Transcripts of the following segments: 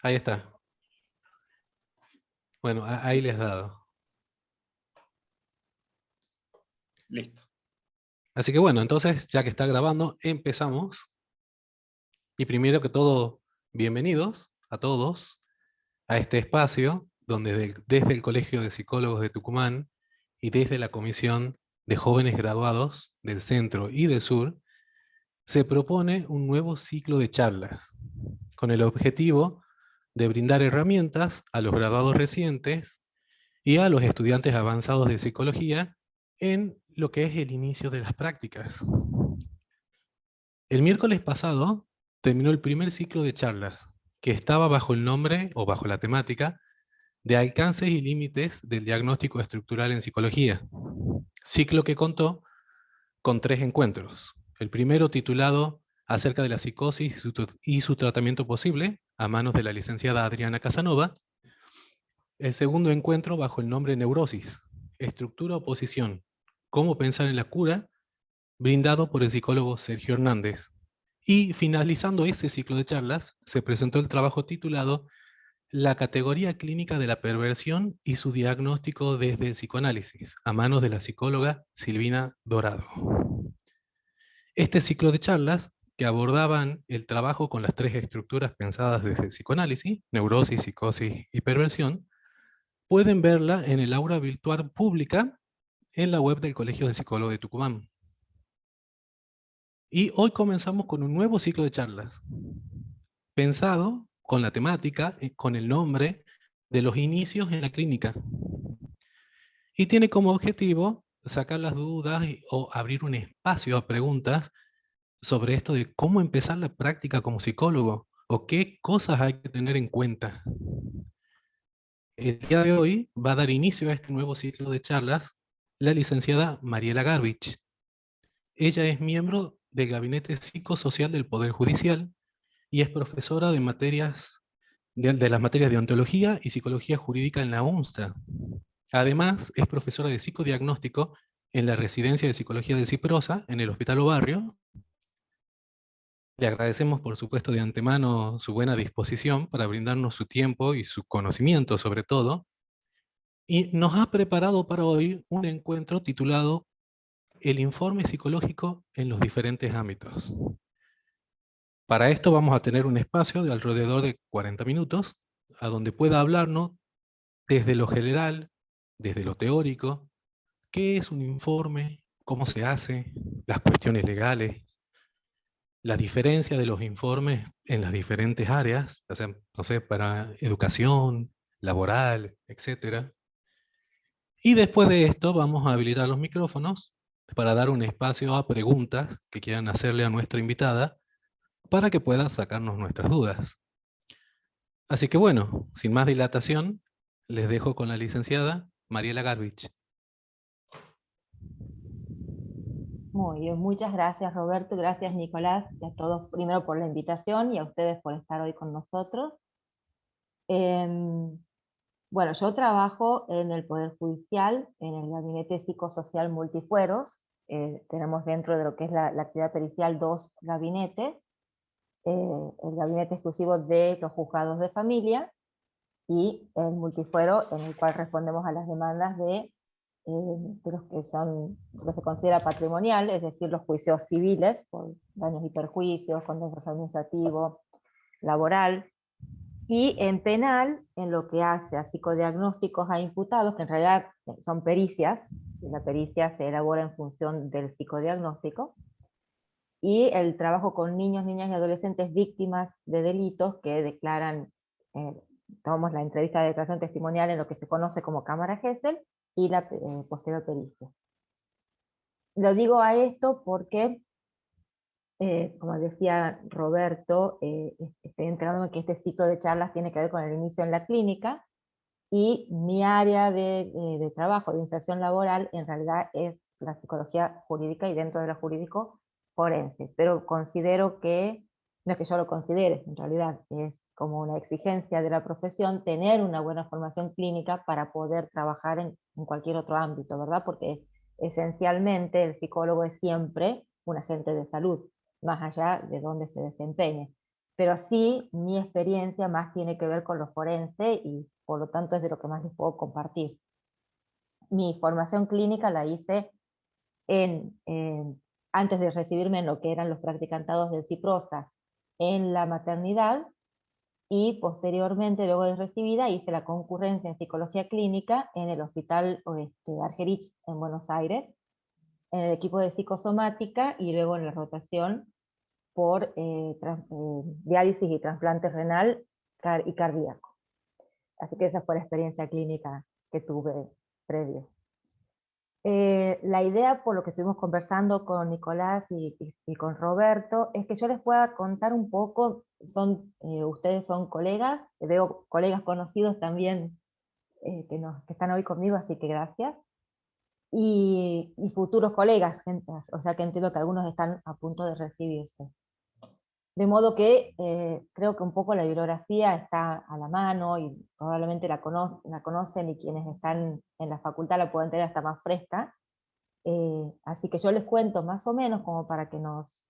Ahí está. Bueno, ahí les he dado. Listo. Así que bueno, entonces, ya que está grabando, empezamos. Y primero que todo, bienvenidos a todos a este espacio donde desde el Colegio de Psicólogos de Tucumán y desde la Comisión de Jóvenes Graduados del Centro y del Sur, se propone un nuevo ciclo de charlas con el objetivo de brindar herramientas a los graduados recientes y a los estudiantes avanzados de psicología en lo que es el inicio de las prácticas. El miércoles pasado terminó el primer ciclo de charlas, que estaba bajo el nombre o bajo la temática de alcances y límites del diagnóstico estructural en psicología, ciclo que contó con 3 encuentros. El primero titulado acerca de la psicosis y su tratamiento posible, a manos de la licenciada Adriana Casanova. El segundo encuentro bajo el nombre Neurosis, estructura oposición, cómo pensar en la cura, brindado por el psicólogo Sergio Hernández. Y finalizando ese ciclo de charlas, se presentó el trabajo titulado La categoría clínica de la perversión y su diagnóstico desde el psicoanálisis, a manos de la psicóloga Silvina Dorado. Este ciclo de charlas, que abordaban el trabajo con las 3 estructuras pensadas desde el psicoanálisis, neurosis, psicosis y perversión, pueden verla en el aula virtual pública en la web del Colegio de Psicólogos de Tucumán. Y hoy comenzamos con un nuevo ciclo de charlas, pensado con la temática, con el nombre de los inicios en la clínica. Y tiene como objetivo sacar las dudas o abrir un espacio a preguntas sobre esto de cómo empezar la práctica como psicólogo o qué cosas hay que tener en cuenta. El día de hoy va a dar inicio a este nuevo ciclo de charlas la licenciada Mariela Garbich. Ella es miembro del Gabinete Psicosocial del Poder Judicial y es profesora de las materias de ontología y psicología jurídica en la UNSTRA. Además, es profesora de psicodiagnóstico en la residencia de psicología de Ciprosa, en el Hospital Obarrio. Le agradecemos, por supuesto, de antemano su buena disposición para brindarnos su tiempo y su conocimiento, sobre todo. Y nos ha preparado para hoy un encuentro titulado El informe psicológico en los diferentes ámbitos. Para esto vamos a tener un espacio de alrededor de 40 minutos, a donde pueda hablarnos desde lo general, desde lo teórico, qué es un informe, cómo se hace, las cuestiones legales, la diferencia de los informes en las diferentes áreas, o sea, no sé, para educación, laboral, etcétera. Y después de esto vamos a habilitar los micrófonos para dar un espacio a preguntas que quieran hacerle a nuestra invitada para que pueda sacarnos nuestras dudas. Así que bueno, sin más dilatación, les dejo con la licenciada Mariela Garbich. Muy bien, muchas gracias Roberto, gracias Nicolás, y a todos primero por la invitación y a ustedes por estar hoy con nosotros. Bueno, yo trabajo en el Poder Judicial, en el Gabinete Psicosocial Multifueros. Tenemos dentro de lo que es la actividad pericial 2 gabinetes, el gabinete exclusivo de los juzgados de familia y el multifuero en el cual respondemos a las demandas de los que son, lo que se considera patrimonial, es decir, los juicios civiles por daños y perjuicios, contencioso administrativo, laboral, y en penal, en lo que hace a psicodiagnósticos a imputados, que en realidad son pericias, y la pericia se elabora en función del psicodiagnóstico, y el trabajo con niños, niñas y adolescentes víctimas de delitos que declaran, tomamos la entrevista de declaración testimonial en lo que se conoce como cámara Gesell, y la posterior pericia. Lo digo a esto porque, como decía Roberto, estoy enterándome que este ciclo de charlas tiene que ver con el inicio en la clínica, y mi área de trabajo, de inserción laboral, en realidad es la psicología jurídica y dentro de lo jurídico forense, pero considero que, no es que yo lo considere, en realidad es como una exigencia de la profesión tener una buena formación clínica para poder trabajar en cualquier otro ámbito, ¿verdad? Porque esencialmente el psicólogo es siempre un agente de salud, más allá de dónde se desempeñe. pero sí mi experiencia más tiene que ver con lo forense y por lo tanto es de lo que más les puedo compartir. Mi formación clínica la hice antes de recibirme en lo que eran los practicantados del CIPROSA en la maternidad, y posteriormente, luego de recibida, hice la concurrencia en psicología clínica en el Hospital Argerich en Buenos Aires, en el equipo de psicosomática y luego en la rotación por diálisis y trasplante renal y cardíaco. Así que esa fue la experiencia clínica que tuve previa. La idea, por lo que estuvimos conversando con Nicolás y con Roberto, es que yo les pueda contar un poco, ustedes son colegas, veo colegas conocidos también que están hoy conmigo, así que gracias, y futuros colegas, o sea que entiendo que algunos están a punto de recibirse. De modo que creo que un poco la bibliografía está a la mano y probablemente la conocen, y quienes están en la facultad la pueden tener hasta más fresca. Así que yo les cuento más o menos como para que nos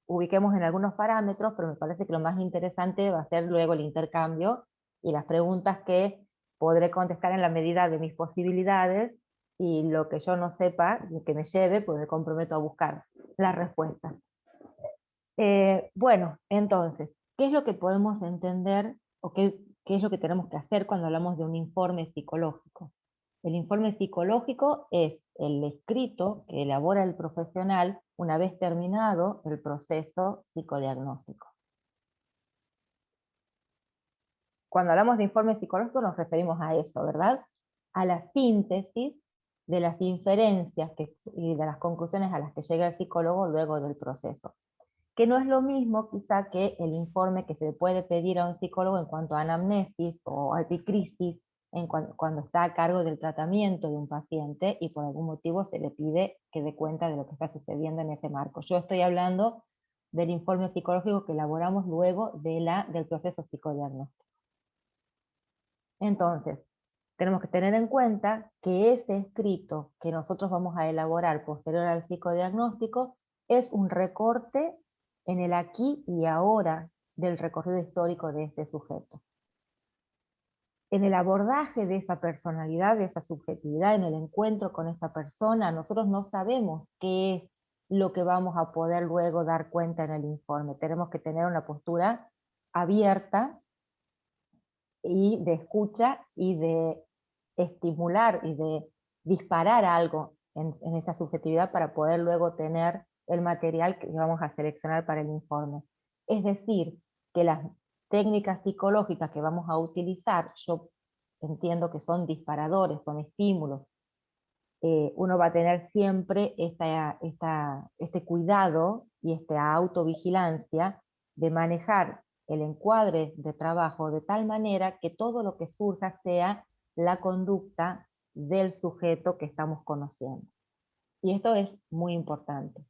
ubiquemos en algunos parámetros, pero me parece que lo más interesante va a ser luego el intercambio y las preguntas que podré contestar en la medida de mis posibilidades, y lo que yo no sepa, que me lleve, pues me comprometo a buscar la respuesta. Bueno, entonces, ¿qué es lo que podemos entender o qué es lo que tenemos que hacer cuando hablamos de un informe psicológico? El informe psicológico es el escrito que elabora el profesional una vez terminado el proceso psicodiagnóstico. Cuando hablamos de informe psicológico nos referimos a eso, ¿verdad? A la síntesis de las inferencias y de las conclusiones a las que llega el psicólogo luego del proceso. Que no es lo mismo quizá que el informe que se le puede pedir a un psicólogo en cuanto a anamnesis o epicrisis, cuando está a cargo del tratamiento de un paciente y por algún motivo se le pide que dé cuenta de lo que está sucediendo en ese marco. Yo estoy hablando del informe psicológico que elaboramos luego del proceso psicodiagnóstico. Entonces, tenemos que tener en cuenta que ese escrito que nosotros vamos a elaborar posterior al psicodiagnóstico es un recorte en el aquí y ahora del recorrido histórico de este sujeto. En el abordaje de esa personalidad, de esa subjetividad, en el encuentro con esta persona, nosotros no sabemos qué es lo que vamos a poder luego dar cuenta en el informe. Tenemos que tener una postura abierta y de escucha y de estimular y de disparar algo en esa subjetividad para poder luego tener el material que vamos a seleccionar para el informe. Es decir, que las técnicas psicológicas que vamos a utilizar, yo entiendo que son disparadores, son estímulos. Uno va a tener siempre este cuidado y esta autovigilancia de manejar el encuadre de trabajo de tal manera que todo lo que surja sea la conducta del sujeto que estamos conociendo. Y esto es muy importante,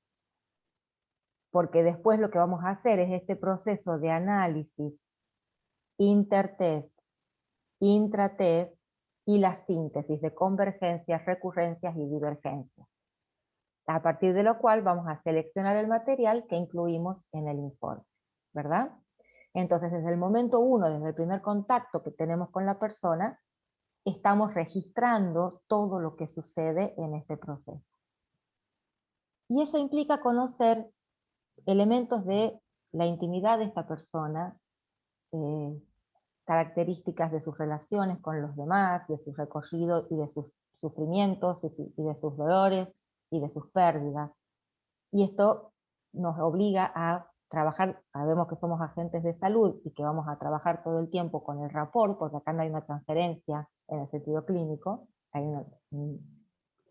porque después lo que vamos a hacer es este proceso de análisis intertest, intratest y la síntesis de convergencias, recurrencias y divergencias, a partir de lo cual vamos a seleccionar el material que incluimos en el informe, ¿verdad? Entonces, desde el momento 1, desde el primer contacto que tenemos con la persona, estamos registrando todo lo que sucede en este proceso. Y eso implica conocer elementos de la intimidad de esta persona, características de sus relaciones con los demás, de su recorrido y de sus sufrimientos y de sus dolores y de sus pérdidas. Y esto nos obliga a trabajar, sabemos que somos agentes de salud y que vamos a trabajar todo el tiempo con el rapport, porque acá no hay una transferencia en el sentido clínico,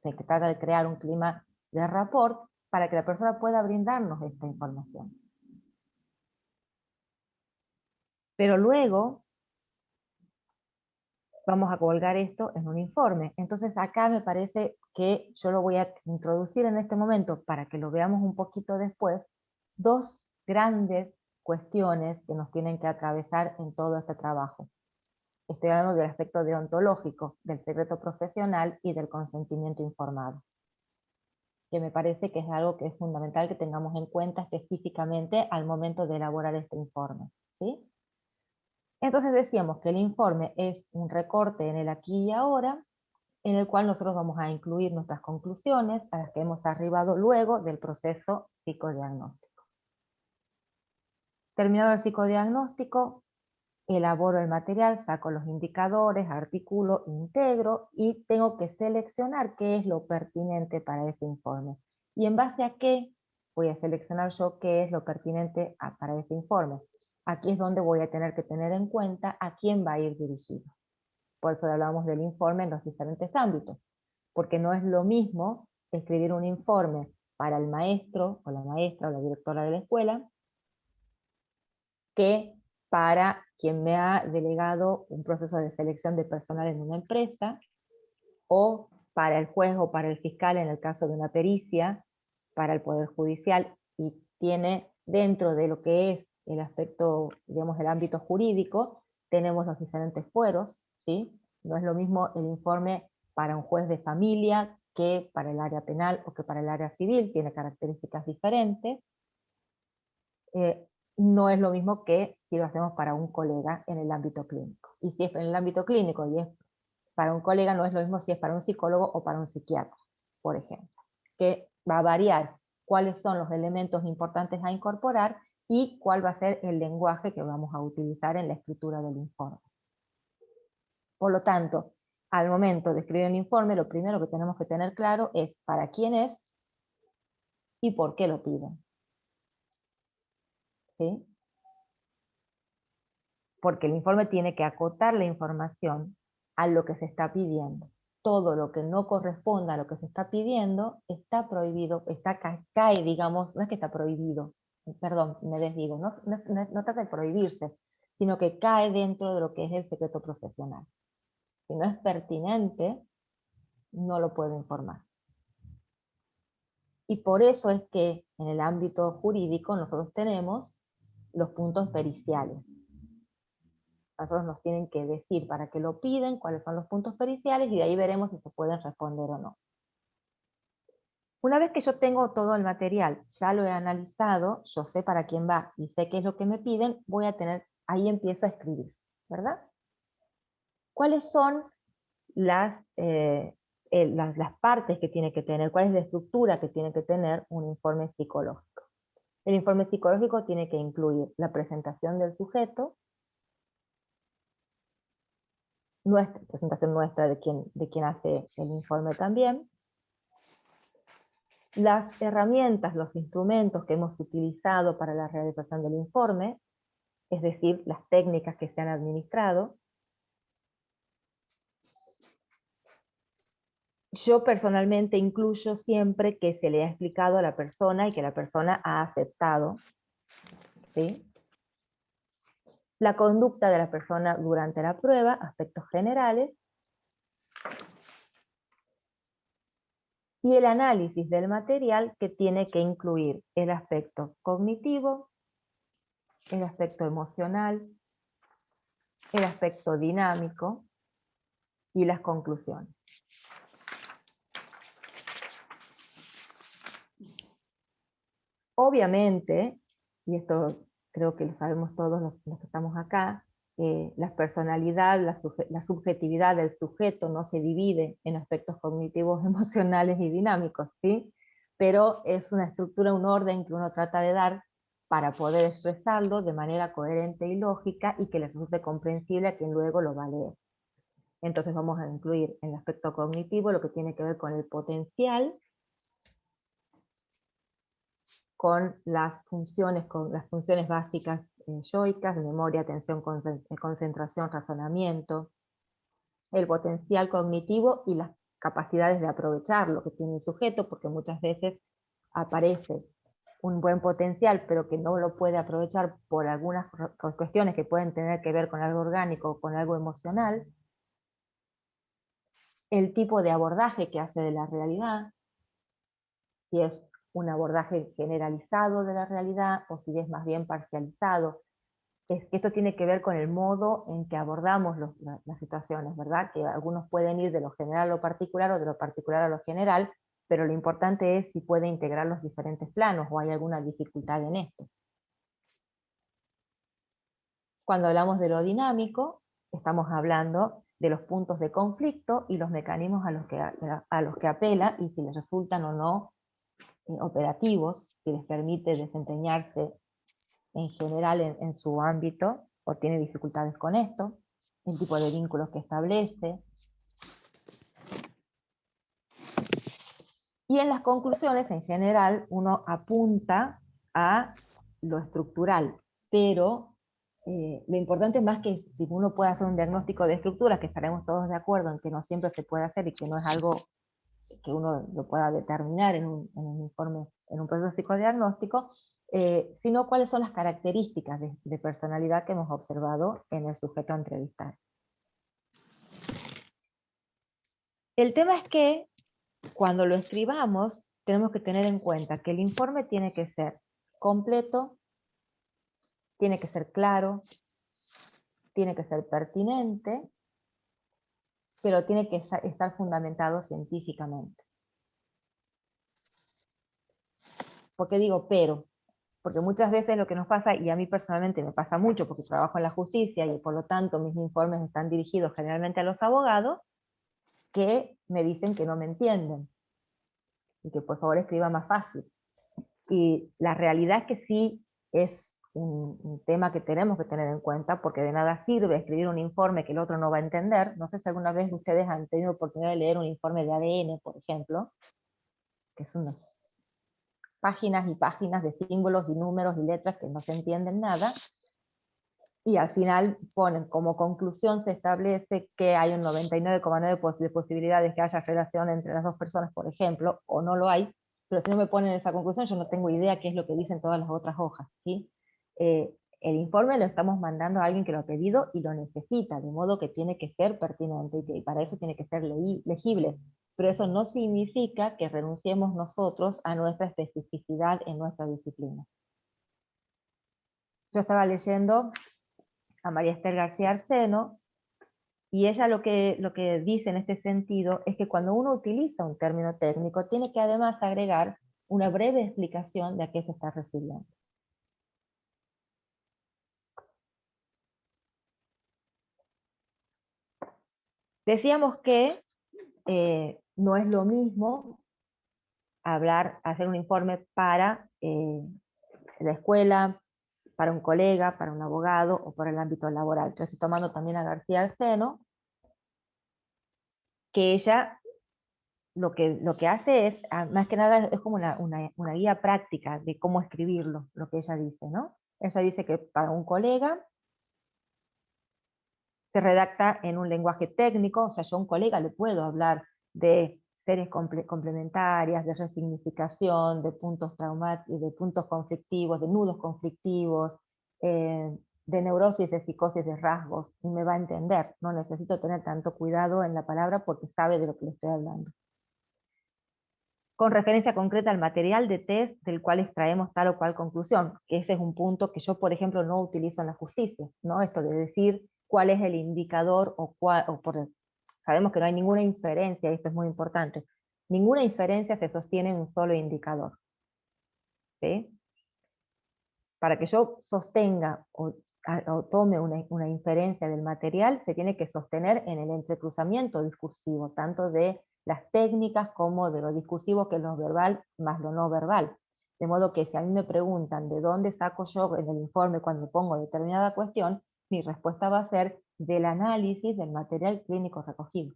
se trata de crear un clima de rapport para que la persona pueda brindarnos esta información. Pero luego vamos a colgar esto en un informe. Entonces acá me parece que yo lo voy a introducir en este momento para que lo veamos un poquito después, dos grandes cuestiones que nos tienen que atravesar en todo este trabajo. Estoy hablando del aspecto deontológico, del secreto profesional y del consentimiento informado, que me parece que es algo que es fundamental que tengamos en cuenta específicamente al momento de elaborar este informe. ¿sí? Entonces decíamos que el informe es un recorte en el aquí y ahora, en el cual nosotros vamos a incluir nuestras conclusiones a las que hemos arribado luego del proceso psicodiagnóstico. Terminado el psicodiagnóstico, elaboro el material, saco los indicadores, articulo, integro y tengo que seleccionar qué es lo pertinente para ese informe. Y en base a qué voy a seleccionar yo qué es lo pertinente para ese informe. Aquí es donde voy a tener que tener en cuenta a quién va a ir dirigido. Por eso hablamos del informe en los diferentes ámbitos, porque no es lo mismo escribir un informe para el maestro o la maestra o la directora de la escuela que para quien me ha delegado un proceso de selección de personal en una empresa, o para el juez o para el fiscal en el caso de una pericia, para el Poder Judicial, y tiene dentro de lo que es el aspecto, digamos, el ámbito jurídico, tenemos los diferentes fueros, ¿sí? No es lo mismo el informe para un juez de familia que para el área penal o que para el área civil, tiene características diferentes. No es lo mismo que si lo hacemos para un colega en el ámbito clínico. Y si es en el ámbito clínico y es para un colega, no es lo mismo si es para un psicólogo o para un psiquiatra, por ejemplo. Que va a variar cuáles son los elementos importantes a incorporar y cuál va a ser el lenguaje que vamos a utilizar en la escritura del informe. Por lo tanto, al momento de escribir el informe, lo primero que tenemos que tener claro es para quién es y por qué lo piden. ¿Sí? Porque el informe tiene que acotar la información a lo que se está pidiendo. Todo lo que no corresponda a lo que se está pidiendo está prohibido, cae, digamos, no es que está prohibido, perdón, me desdigo, no trata de prohibirse, sino que cae dentro de lo que es el secreto profesional. Si no es pertinente, no lo puedo informar. Y por eso es que en el ámbito jurídico nosotros tenemos los puntos periciales. Nosotros nos tienen que decir para qué lo piden, cuáles son los puntos periciales, y de ahí veremos si se pueden responder o no. Una vez que yo tengo todo el material, ya lo he analizado, yo sé para quién va y sé qué es lo que me piden, ahí empiezo a escribir, ¿verdad? ¿Cuáles son las partes que tiene que tener? ¿Cuál es la estructura que tiene que tener un informe psicológico? El informe psicológico tiene que incluir la presentación del sujeto, presentación nuestra de quien hace el informe también, las herramientas, los instrumentos que hemos utilizado para la realización del informe, es decir, las técnicas que se han administrado. Yo personalmente incluyo siempre que se le ha explicado a la persona y que la persona ha aceptado, ¿sí? La conducta de la persona durante la prueba, aspectos generales, y el análisis del material que tiene que incluir el aspecto cognitivo, el aspecto emocional, el aspecto dinámico y las conclusiones. Obviamente, y esto creo que lo sabemos todos los que estamos acá, la personalidad, la subjetividad del sujeto no se divide en aspectos cognitivos, emocionales y dinámicos, ¿sí? Pero es una estructura, un orden que uno trata de dar para poder expresarlo de manera coherente y lógica y que le resulte comprensible a quien luego lo va a leer. Entonces vamos a incluir en el aspecto cognitivo lo que tiene que ver con el potencial, con las funciones básicas yoicas, de memoria, atención, concentración, razonamiento, el potencial cognitivo y las capacidades de aprovechar lo que tiene el sujeto, porque muchas veces aparece un buen potencial, pero que no lo puede aprovechar por algunas cuestiones que pueden tener que ver con algo orgánico o con algo emocional, el tipo de abordaje que hace de la realidad, si es un abordaje generalizado de la realidad o si es más bien parcializado. Es que esto tiene que ver con el modo en que abordamos las situaciones, ¿verdad? Que algunos pueden ir de lo general a lo particular o de lo particular a lo general, pero lo importante es si puede integrar los diferentes planos o hay alguna dificultad en esto. Cuando hablamos de lo dinámico, estamos hablando de los puntos de conflicto y los mecanismos a los que apela y si les resultan o no operativos, si les permite desempeñarse en general en su ámbito o tiene dificultades con esto, el tipo de vínculos que establece. Y en las conclusiones, en general, uno apunta a lo estructural, pero lo importante es más que si uno puede hacer un diagnóstico de estructuras, que estaremos todos de acuerdo en que no siempre se puede hacer y que no es algo que uno lo pueda determinar en un informe, en un proceso psicodiagnóstico, sino cuáles son las características de personalidad que hemos observado en el sujeto a entrevistar. El tema es que cuando lo escribamos tenemos que tener en cuenta que el informe tiene que ser completo, tiene que ser claro, tiene que ser pertinente, pero tiene que estar fundamentado científicamente. ¿Por qué digo pero? Porque muchas veces lo que nos pasa, y a mí personalmente me pasa mucho porque trabajo en la justicia y por lo tanto mis informes están dirigidos generalmente a los abogados, que me dicen que no me entienden y que por favor escriba más fácil. Y la realidad es que sí es un tema que tenemos que tener en cuenta, porque de nada sirve escribir un informe que el otro no va a entender. No sé si alguna vez ustedes han tenido oportunidad de leer un informe de ADN, por ejemplo, que son unas páginas y páginas de símbolos y números y letras que no se entienden nada, y al final ponen como conclusión, se establece que hay un 99,9% de posibilidades que haya relación entre las dos personas, por ejemplo, o no lo hay, pero si no me ponen esa conclusión, yo no tengo idea qué es lo que dicen todas las otras hojas, ¿sí? El informe lo estamos mandando a alguien que lo ha pedido y lo necesita, de modo que tiene que ser pertinente y para eso tiene que ser legible. Pero eso no significa que renunciemos nosotros a nuestra especificidad en nuestra disciplina. Yo estaba leyendo a María Esther García Arseno, y ella lo que dice en este sentido es que cuando uno utiliza un término técnico, tiene que además agregar una breve explicación de a qué se está refiriendo. Decíamos que no es lo mismo hacer un informe para la escuela, para un colega, para un abogado o para el ámbito laboral. Yo estoy tomando también a García Arseno, que ella lo que hace es, más que nada, es como una guía práctica de cómo escribirlo, lo que ella dice, ¿no? Ella dice que para un colega se redacta en un lenguaje técnico, o sea, yo a un colega le puedo hablar de series complementarias, de resignificación, de puntos traumáticos, de puntos conflictivos, de nudos conflictivos, de neurosis, de psicosis, de rasgos, y me va a entender. No necesito tener tanto cuidado en la palabra porque sabe de lo que le estoy hablando. Con referencia concreta al material de test del cual extraemos tal o cual conclusión, que ese es un punto que yo, por ejemplo, no utilizo en la justicia, ¿no? Esto de decir cuál es el indicador sabemos que no hay ninguna inferencia, y esto es muy importante, ninguna inferencia se sostiene en un solo indicador, ¿sí? Para que yo sostenga o tome una inferencia del material, se tiene que sostener en el entrecruzamiento discursivo, tanto de las técnicas como de lo discursivo, que es lo verbal más lo no verbal. De modo que si a mí me preguntan de dónde saco yo en el informe cuando pongo determinada cuestión, mi respuesta va a ser del análisis del material clínico recogido.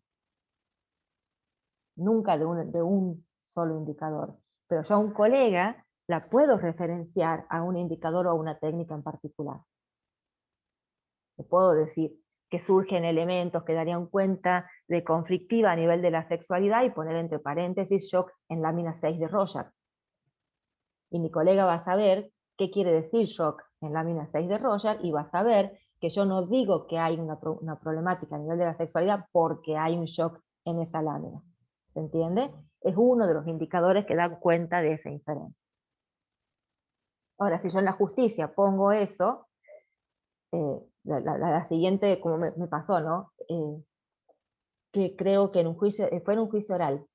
Nunca de un solo indicador. Pero yo a un colega la puedo referenciar a un indicador o a una técnica en particular. Le puedo decir que surgen elementos que darían cuenta de conflictiva a nivel de la sexualidad y poner entre paréntesis shock en lámina 6 de Rorschach. Y mi colega va a saber qué quiere decir shock en lámina 6 de Rorschach y va a saber que yo no digo que hay una problemática a nivel de la sexualidad porque hay un shock en esa lámina. ¿Se entiende? Es uno de los indicadores que dan cuenta de esa inferencia. Ahora, si yo en la justicia pongo eso, la siguiente, como me pasó, ¿no? Que creo que fue en un juicio oral.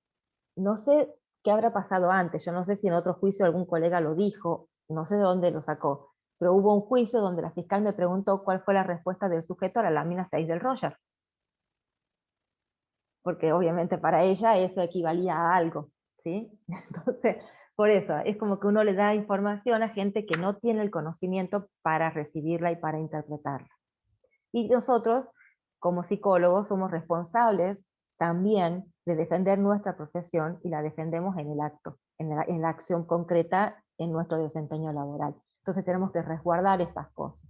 No sé qué habrá pasado antes, yo no sé si en otro juicio algún colega lo dijo, no sé de dónde lo sacó. pero hubo un juicio donde la fiscal me preguntó cuál fue la respuesta del sujeto a la lámina 6 del Roger. Porque obviamente para ella eso equivalía a algo, ¿sí? Entonces, por eso, es como que uno le da información a gente que no tiene el conocimiento para recibirla y para interpretarla. Y nosotros, como psicólogos, somos responsables también de defender nuestra profesión y la defendemos en el acto, en la acción concreta en nuestro desempeño laboral. Entonces tenemos que resguardar estas cosas.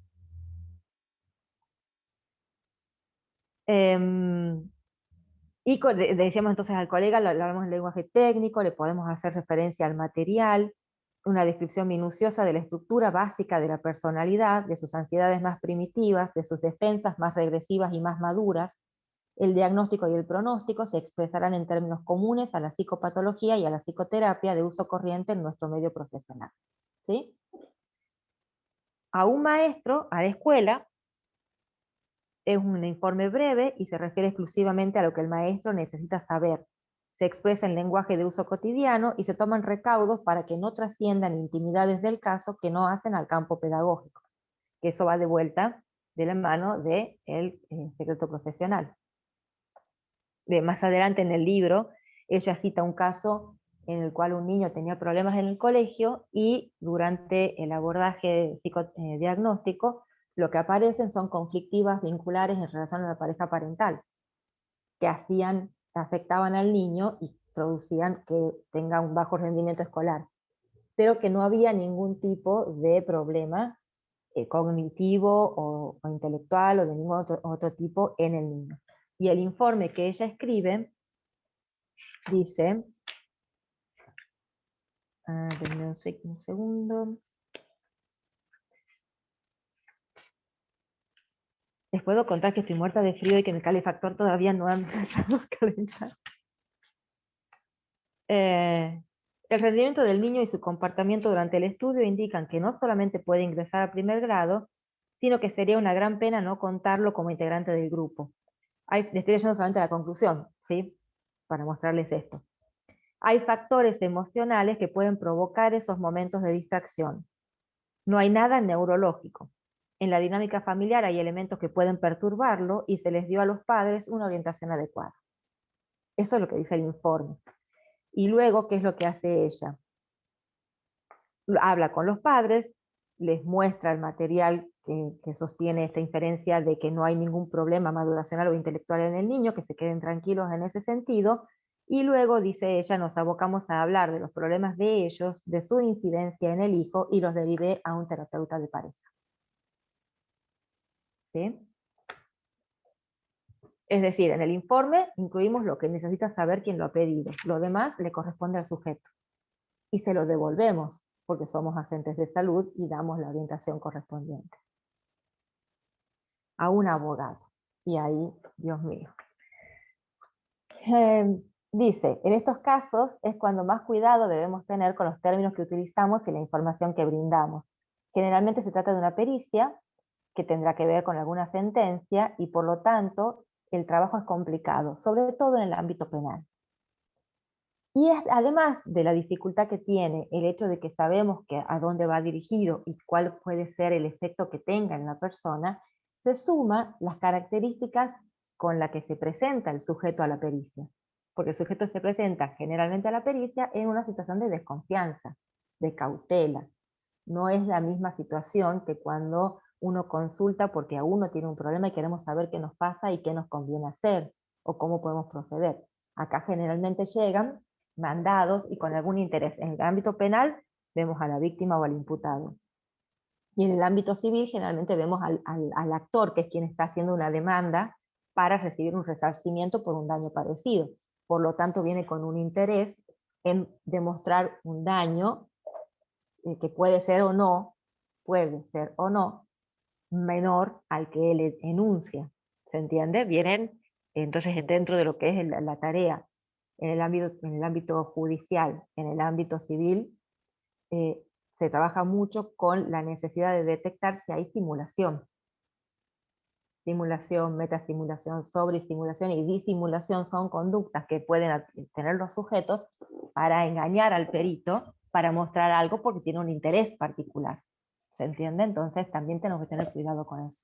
Y le decíamos entonces al colega, le hablamos en lenguaje técnico, le podemos hacer referencia al material, una descripción minuciosa de la estructura básica de la personalidad, de sus ansiedades más primitivas, de sus defensas más regresivas y más maduras. El diagnóstico y el pronóstico se expresarán en términos comunes a la psicopatología y a la psicoterapia de uso corriente en nuestro medio profesional. ¿Sí? A un maestro, a la escuela, es un informe breve y se refiere exclusivamente a lo que el maestro necesita saber. Se expresa en lenguaje de uso cotidiano y se toman recaudos para que no trasciendan intimidades del caso que no hacen al campo pedagógico. Que eso va de vuelta de la mano del secreto profesional. Más adelante en el libro, ella cita un caso en el cual un niño tenía problemas en el colegio y durante el abordaje psicodiagnóstico lo que aparecen son conflictivas vinculares en relación a la pareja parental, que afectaban al niño y producían que tenga un bajo rendimiento escolar, pero que no había ningún tipo de problema cognitivo o intelectual o de ningún otro tipo en el niño. Y el informe que ella escribe dice, denme un segundo. Les puedo contar que estoy muerta de frío y que mi calefactor todavía no ha empezado a calentar. El rendimiento del niño y su comportamiento durante el estudio indican que no solamente puede ingresar a primer grado, sino que sería una gran pena no contarlo como integrante del grupo. Les estoy leyendo solamente la conclusión, ¿sí? Para mostrarles esto. Hay factores emocionales que pueden provocar esos momentos de distracción. No hay nada neurológico. En la dinámica familiar hay elementos que pueden perturbarlo y se les dio a los padres una orientación adecuada. Eso es lo que dice el informe. Y luego, ¿qué es lo que hace ella? Habla con los padres, les muestra el material que sostiene esta inferencia de que no hay ningún problema maduracional o intelectual en el niño, que se queden tranquilos en ese sentido, y luego, dice ella, nos abocamos a hablar de los problemas de ellos, de su incidencia en el hijo, y los derivé a un terapeuta de pareja. ¿Sí? Es decir, en el informe incluimos lo que necesita saber quien lo ha pedido, lo demás le corresponde al sujeto. Y se lo devolvemos, porque somos agentes de salud y damos la orientación correspondiente. A un abogado. Y ahí, Dios mío. Dice, en estos casos es cuando más cuidado debemos tener con los términos que utilizamos y la información que brindamos. Generalmente se trata de una pericia que tendrá que ver con alguna sentencia y por lo tanto el trabajo es complicado, sobre todo en el ámbito penal. Y además de la dificultad que tiene el hecho de que sabemos a dónde va dirigido y cuál puede ser el efecto que tenga en la persona, se suma las características con las que se presenta el sujeto a la pericia. Porque el sujeto se presenta generalmente a la pericia en una situación de desconfianza, de cautela. No es la misma situación que cuando uno consulta porque a uno tiene un problema y queremos saber qué nos pasa y qué nos conviene hacer o cómo podemos proceder. Acá generalmente llegan mandados y con algún interés. En el ámbito penal vemos a la víctima o al imputado. Y en el ámbito civil generalmente vemos al actor, que es quien está haciendo una demanda para recibir un resarcimiento por un daño parecido. Por lo tanto viene con un interés en demostrar un daño que puede ser o no, menor al que él enuncia. ¿Se entiende? Vienen entonces dentro de lo que es la tarea en el ámbito judicial, en el ámbito civil, se trabaja mucho con la necesidad de detectar si hay simulación. Simulación, metasimulación, sobresimulación y disimulación son conductas que pueden tener los sujetos para engañar al perito, para mostrar algo porque tiene un interés particular. ¿se entiende? Entonces también tenemos que tener cuidado con eso.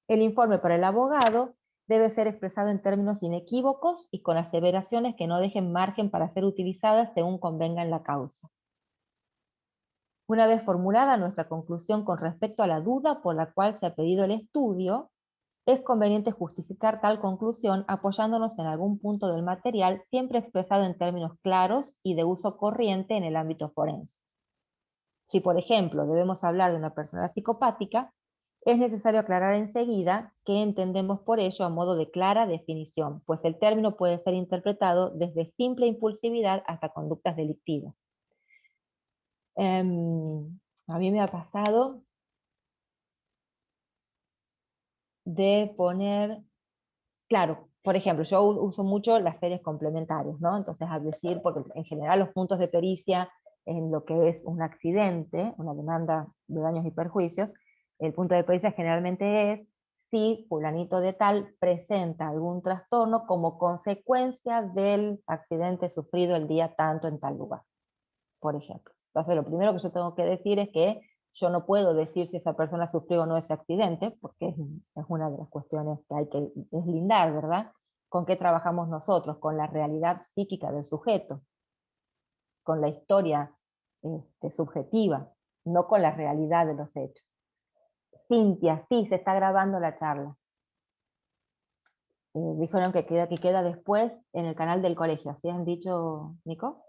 El informe para el abogado debe ser expresado en términos inequívocos y con aseveraciones que no dejen margen para ser utilizadas según convenga en la causa. Una vez formulada nuestra conclusión con respecto a la duda por la cual se ha pedido el estudio, es conveniente justificar tal conclusión apoyándonos en algún punto del material, siempre expresado en términos claros y de uso corriente en el ámbito forense. Si, por ejemplo, debemos hablar de una persona psicopática, es necesario aclarar enseguida qué entendemos por ello a modo de clara definición, pues el término puede ser interpretado desde simple impulsividad hasta conductas delictivas. A mí me ha pasado de poner, claro, por ejemplo, yo uso mucho las series complementarias, ¿no? Entonces, al decir, porque en general los puntos de pericia en lo que es un accidente, una demanda de daños y perjuicios, el punto de pericia generalmente es si fulanito de tal presenta algún trastorno como consecuencia del accidente sufrido el día tanto en tal lugar, por ejemplo. Entonces, lo primero que yo tengo que decir es que yo no puedo decir si esa persona sufrió o no ese accidente, porque es una de las cuestiones que hay que deslindar, ¿verdad? ¿Con qué trabajamos nosotros? Con la realidad psíquica del sujeto, con la historia subjetiva, no con la realidad de los hechos. Cintia, sí, se está grabando la charla. Dijeron que queda después en el canal del colegio, ¿así han dicho, Nico?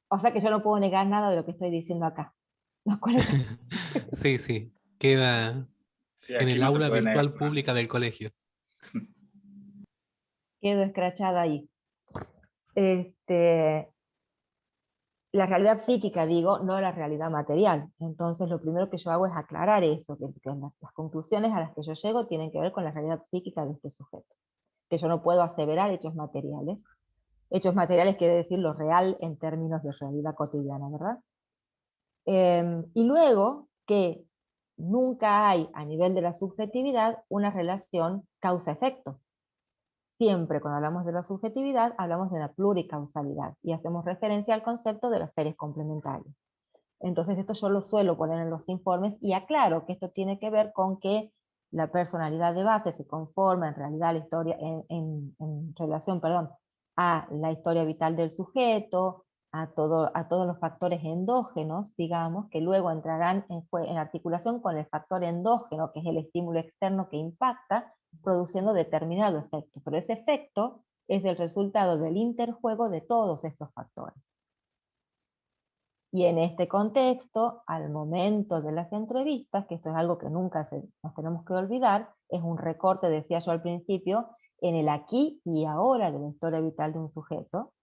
O sea que yo no puedo negar nada de lo que estoy diciendo acá. Sí, sí, queda Sí, en aquí el no se aula puede negar virtual nada. pública del colegio. Quedo escrachada ahí. La realidad psíquica, digo, no la realidad material. Entonces lo primero que yo hago es aclarar eso, que las conclusiones a las que yo llego tienen que ver con la realidad psíquica de este sujeto. Que yo no puedo aseverar hechos materiales. Hechos materiales quiere decir lo real en términos de realidad cotidiana, ¿verdad? Y luego que nunca hay a nivel de la subjetividad una relación causa-efecto. Siempre cuando hablamos de la subjetividad hablamos de la pluricausalidad y hacemos referencia al concepto de las series complementarias. Entonces esto yo lo suelo poner en los informes y aclaro que esto tiene que ver con que la personalidad de base se conforma en realidad la historia, en relación, perdón, a la historia vital del sujeto, a todos los factores endógenos, digamos, que luego entrarán en articulación con el factor endógeno, que es el estímulo externo que impacta, produciendo determinado efecto. Pero ese efecto es el resultado del interjuego de todos estos factores. Y en este contexto, al momento de las entrevistas, que esto es algo que nunca nos tenemos que olvidar, es un recorte, decía yo al principio, en el aquí y ahora de la historia vital de un sujeto.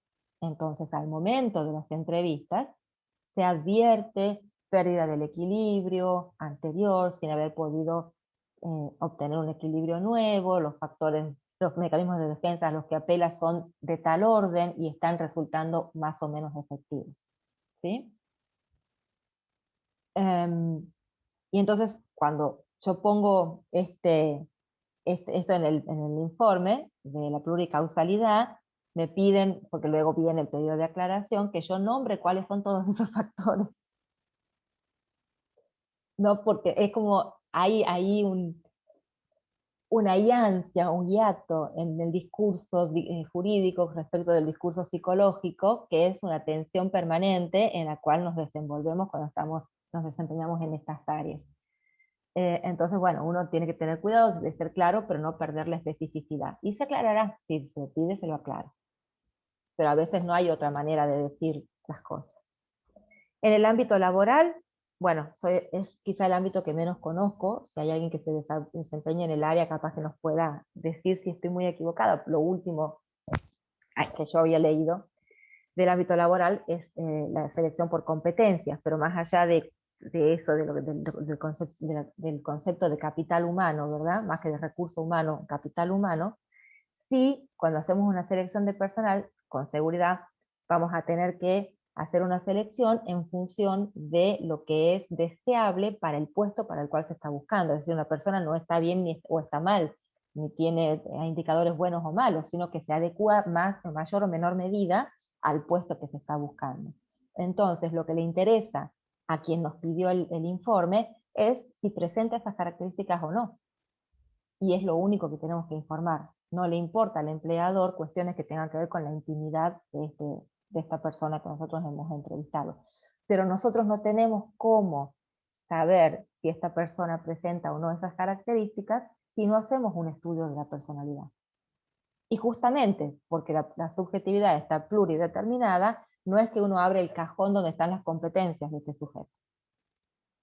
Entonces, al momento de las entrevistas, se advierte pérdida del equilibrio anterior, sin haber podido obtener un equilibrio nuevo, los factores, los mecanismos de defensa a los que apela son de tal orden y están resultando más o menos efectivos. ¿Sí? Y entonces, cuando yo pongo esto en el informe de la pluricausalidad, me piden, porque luego viene el pedido de aclaración, que yo nombre cuáles son todos esos factores. No, porque es como hay una ansia, un hiato en el discurso jurídico respecto del discurso psicológico, que es una tensión permanente en la cual nos desenvolvemos cuando nos desempeñamos en estas áreas. Entonces, bueno, uno tiene que tener cuidado de ser claro, pero no perder la especificidad. Y se aclarará, si se pide, se lo aclara. Pero a veces no hay otra manera de decir las cosas. En el ámbito laboral, bueno, es quizá el ámbito que menos conozco. Si hay alguien que se desempeña en el área, capaz que nos pueda decir si estoy muy equivocada. Lo último que yo había leído del ámbito laboral es la selección por competencias, pero más allá de eso, del concepto de capital humano, ¿verdad? Más que de recurso humano, capital humano, sí, cuando hacemos una selección de personal, con seguridad vamos a tener que hacer una selección en función de lo que es deseable para el puesto para el cual se está buscando. Es decir, una persona no está bien o está mal, ni tiene indicadores buenos o malos, sino que se adecua más, en mayor o menor medida al puesto que se está buscando. Entonces, lo que le interesa a quien nos pidió el informe es si presenta esas características o no. Y es lo único que tenemos que informar. No le importa al empleador cuestiones que tengan que ver con la intimidad de esta persona que nosotros hemos entrevistado. Pero nosotros no tenemos cómo saber si esta persona presenta o no esas características si no hacemos un estudio de la personalidad. Y justamente porque la subjetividad está plurideterminada, no es que uno abre el cajón donde están las competencias de este sujeto.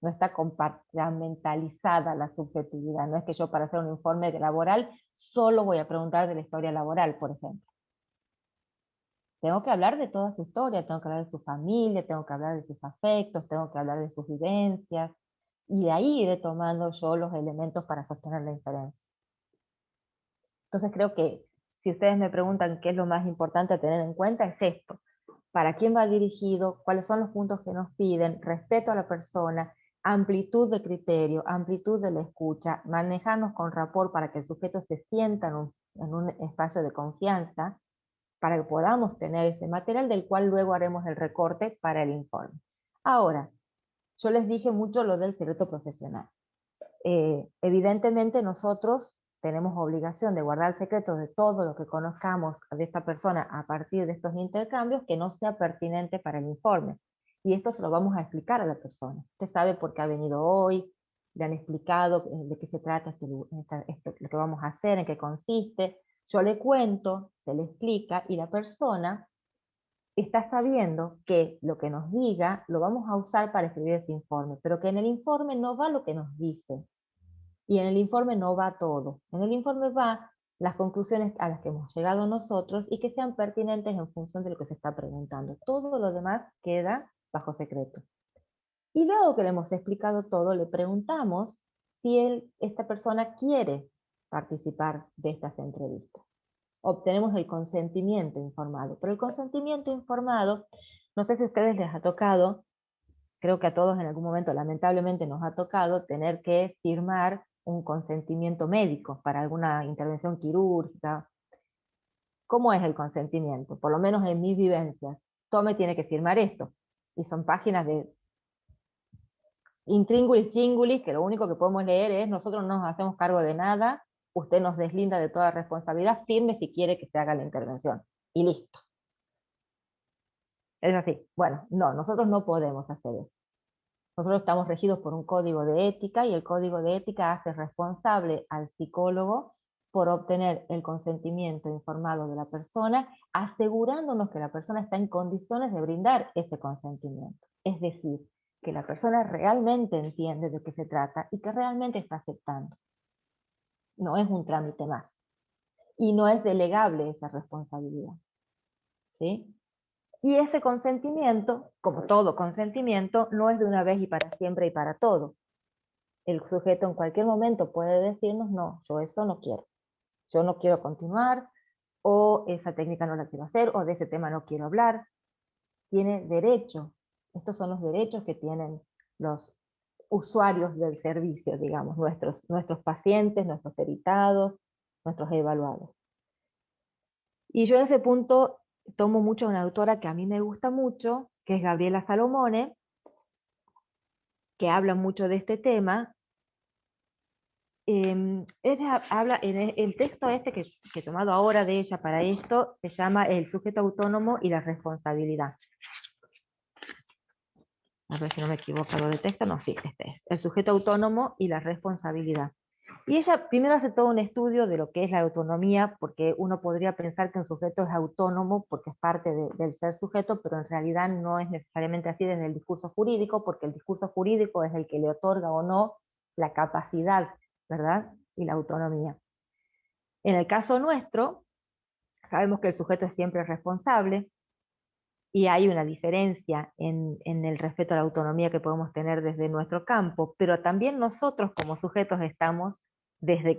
No está compartimentalizada la subjetividad. No es que yo para hacer un informe laboral solo voy a preguntar de la historia laboral, por ejemplo. Tengo que hablar de toda su historia, tengo que hablar de su familia, tengo que hablar de sus afectos, tengo que hablar de sus vivencias, y de ahí iré tomando yo los elementos para sostener la inferencia. Entonces creo que si ustedes me preguntan qué es lo más importante a tener en cuenta, es esto. ¿Para quién va dirigido? ¿Cuáles son los puntos que nos piden? Respeto a la persona, amplitud de criterio, amplitud de la escucha, manejarnos con rapport para que el sujeto se sienta en un espacio de confianza, para que podamos tener ese material del cual luego haremos el recorte para el informe. Ahora, yo les dije mucho lo del secreto profesional. Evidentemente nosotros tenemos obligación de guardar secretos de todo lo que conozcamos de esta persona a partir de estos intercambios que no sea pertinente para el informe. Y esto se lo vamos a explicar a la persona. Usted sabe por qué ha venido hoy, le han explicado de qué se trata esto, lo que vamos a hacer, en qué consiste. Yo le cuento, se le explica y la persona está sabiendo que lo que nos diga lo vamos a usar para escribir ese informe, pero que en el informe no va lo que nos dice. Y en el informe no va todo. En el informe va las conclusiones a las que hemos llegado nosotros y que sean pertinentes en función de lo que se está preguntando. Todo lo demás queda bajo secreto. Y luego que le hemos explicado todo, le preguntamos si esta persona quiere participar de estas entrevistas. Obtenemos el consentimiento informado. Pero el consentimiento informado, no sé si a ustedes les ha tocado, creo que a todos en algún momento lamentablemente nos ha tocado tener que firmar un consentimiento médico para alguna intervención quirúrgica. ¿Cómo es el consentimiento? Por lo menos en mis vivencias. Tome tiene que firmar esto. Y son páginas de intríngulis chingulis que lo único que podemos leer es: nosotros no nos hacemos cargo de nada, usted nos deslinda de toda responsabilidad, firme si quiere que se haga la intervención. Y listo. Es así. Bueno, no, nosotros no podemos hacer eso. Nosotros estamos regidos por un código de ética y el código de ética hace responsable al psicólogo por obtener el consentimiento informado de la persona, asegurándonos que la persona está en condiciones de brindar ese consentimiento. Es decir, que la persona realmente entiende de qué se trata y que realmente está aceptando. No es un trámite más. Y no es delegable esa responsabilidad. ¿Sí? Y ese consentimiento, como todo consentimiento, no es de una vez y para siempre y para todo. El sujeto en cualquier momento puede decirnos: no, yo eso no quiero. Yo no quiero continuar, o esa técnica no la quiero hacer, o de ese tema no quiero hablar. Tiene derecho. Estos son los derechos que tienen los usuarios del servicio, digamos, nuestros pacientes, nuestros peritados, nuestros evaluados. Y yo en ese punto tomo mucho a una autora que a mí me gusta mucho, que es Gabriela Salomone, que habla mucho de este tema. Ella habla, en el texto este que he tomado ahora de ella para esto, se llama El sujeto autónomo y la responsabilidad. A ver si no me he equivocado de texto, no, sí, este es. El sujeto autónomo y la responsabilidad. Y ella primero hace todo un estudio de lo que es la autonomía, porque uno podría pensar que un sujeto es autónomo porque es parte del ser sujeto, pero en realidad no es necesariamente así desde el discurso jurídico, porque el discurso jurídico es el que le otorga o no la capacidad, ¿verdad? Y la autonomía. En el caso nuestro, sabemos que el sujeto es siempre responsable, y hay una diferencia en el respeto a la autonomía que podemos tener desde nuestro campo, pero también nosotros como sujetos estamos, desde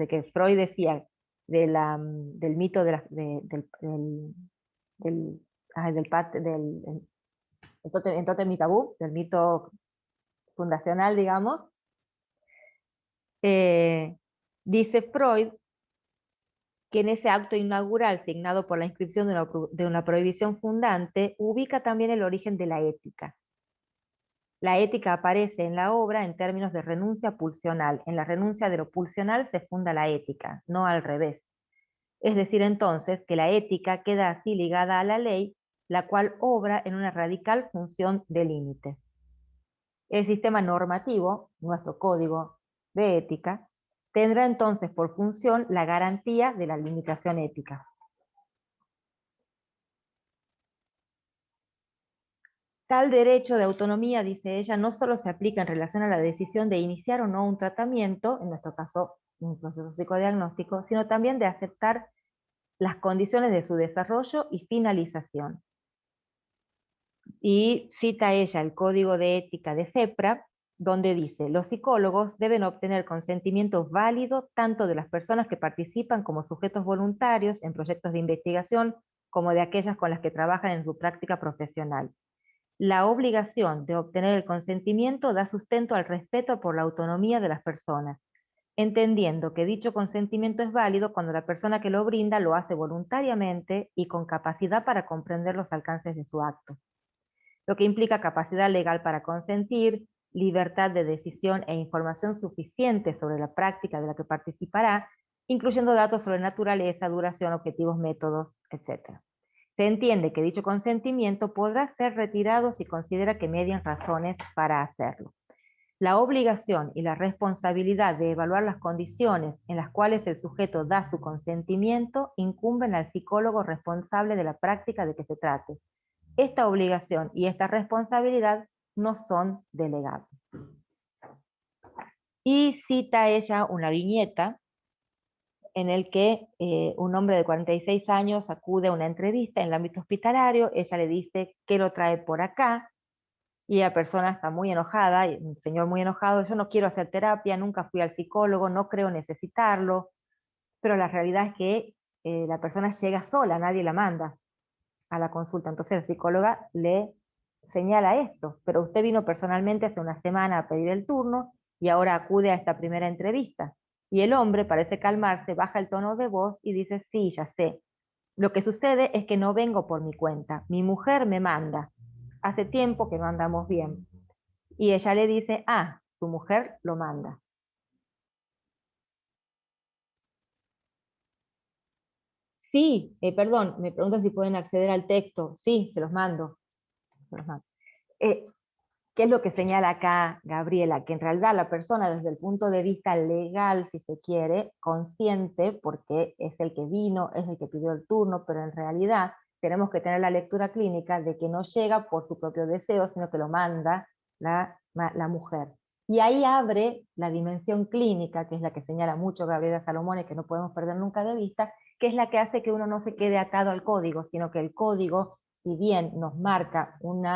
que Freud decía del mito del totem y tabú, del mito fundacional, digamos, dice Freud que en ese acto inaugural, signado por la inscripción de una prohibición fundante, ubica también el origen de la ética. La ética aparece en la obra en términos de renuncia pulsional. En la renuncia de lo pulsional se funda la ética, no al revés. Es decir, entonces, que la ética queda así ligada a la ley, la cual obra en una radical función de límite. El sistema normativo, nuestro código de ética, tendrá entonces por función la garantía de la limitación ética. Tal derecho de autonomía, dice ella, no solo se aplica en relación a la decisión de iniciar o no un tratamiento, en nuestro caso un proceso psicodiagnóstico, sino también de aceptar las condiciones de su desarrollo y finalización. Y cita ella el Código de Ética de FEPRA, donde dice: los psicólogos deben obtener consentimiento válido tanto de las personas que participan como sujetos voluntarios en proyectos de investigación, como de aquellas con las que trabajan en su práctica profesional. La obligación de obtener el consentimiento da sustento al respeto por la autonomía de las personas, entendiendo que dicho consentimiento es válido cuando la persona que lo brinda lo hace voluntariamente y con capacidad para comprender los alcances de su acto, lo que implica capacidad legal para consentir, libertad de decisión e información suficiente sobre la práctica de la que participará, incluyendo datos sobre naturaleza, duración, objetivos, métodos, etc. Se entiende que dicho consentimiento podrá ser retirado si considera que median razones para hacerlo. La obligación y la responsabilidad de evaluar las condiciones en las cuales el sujeto da su consentimiento incumben al psicólogo responsable de la práctica de que se trate. Esta obligación y esta responsabilidad no son delegables. Y cita ella una viñeta en el que un hombre de 46 años acude a una entrevista en el ámbito hospitalario. Ella le dice que lo trae por acá, y la persona está muy enojada, y un señor muy enojado: yo no quiero hacer terapia, nunca fui al psicólogo, no creo necesitarlo. Pero la realidad es que la persona llega sola, nadie la manda a la consulta. Entonces la psicóloga le señala esto: pero usted vino personalmente hace una semana a pedir el turno y ahora acude a esta primera entrevista. Y el hombre parece calmarse, baja el tono de voz y dice: sí, ya sé. Lo que sucede es que no vengo por mi cuenta, mi mujer me manda. Hace tiempo que no andamos bien. Y ella le dice: ah, su mujer lo manda. Sí, perdón, me preguntan si pueden acceder al texto. Sí, se los mando. Se los mando. ¿Qué es lo que señala acá Gabriela? Que en realidad la persona, desde el punto de vista legal, si se quiere, consciente, porque es el que vino, es el que pidió el turno, pero en realidad tenemos que tener la lectura clínica de que no llega por su propio deseo, sino que lo manda la mujer. Y ahí abre la dimensión clínica, que es la que señala mucho Gabriela Salomone, que no podemos perder nunca de vista, que es la que hace que uno no se quede atado al código, sino que el código, si bien nos marca un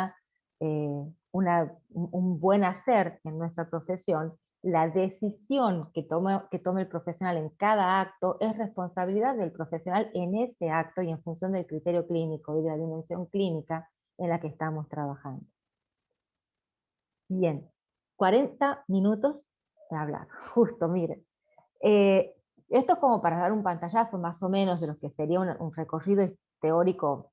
buen hacer en nuestra profesión, la decisión que tome el profesional en cada acto es responsabilidad del profesional en ese acto y en función del criterio clínico y de la dimensión clínica en la que estamos trabajando. Bien, 40 minutos de hablar, justo, miren. Esto es como para dar un pantallazo más o menos de lo que sería un recorrido teórico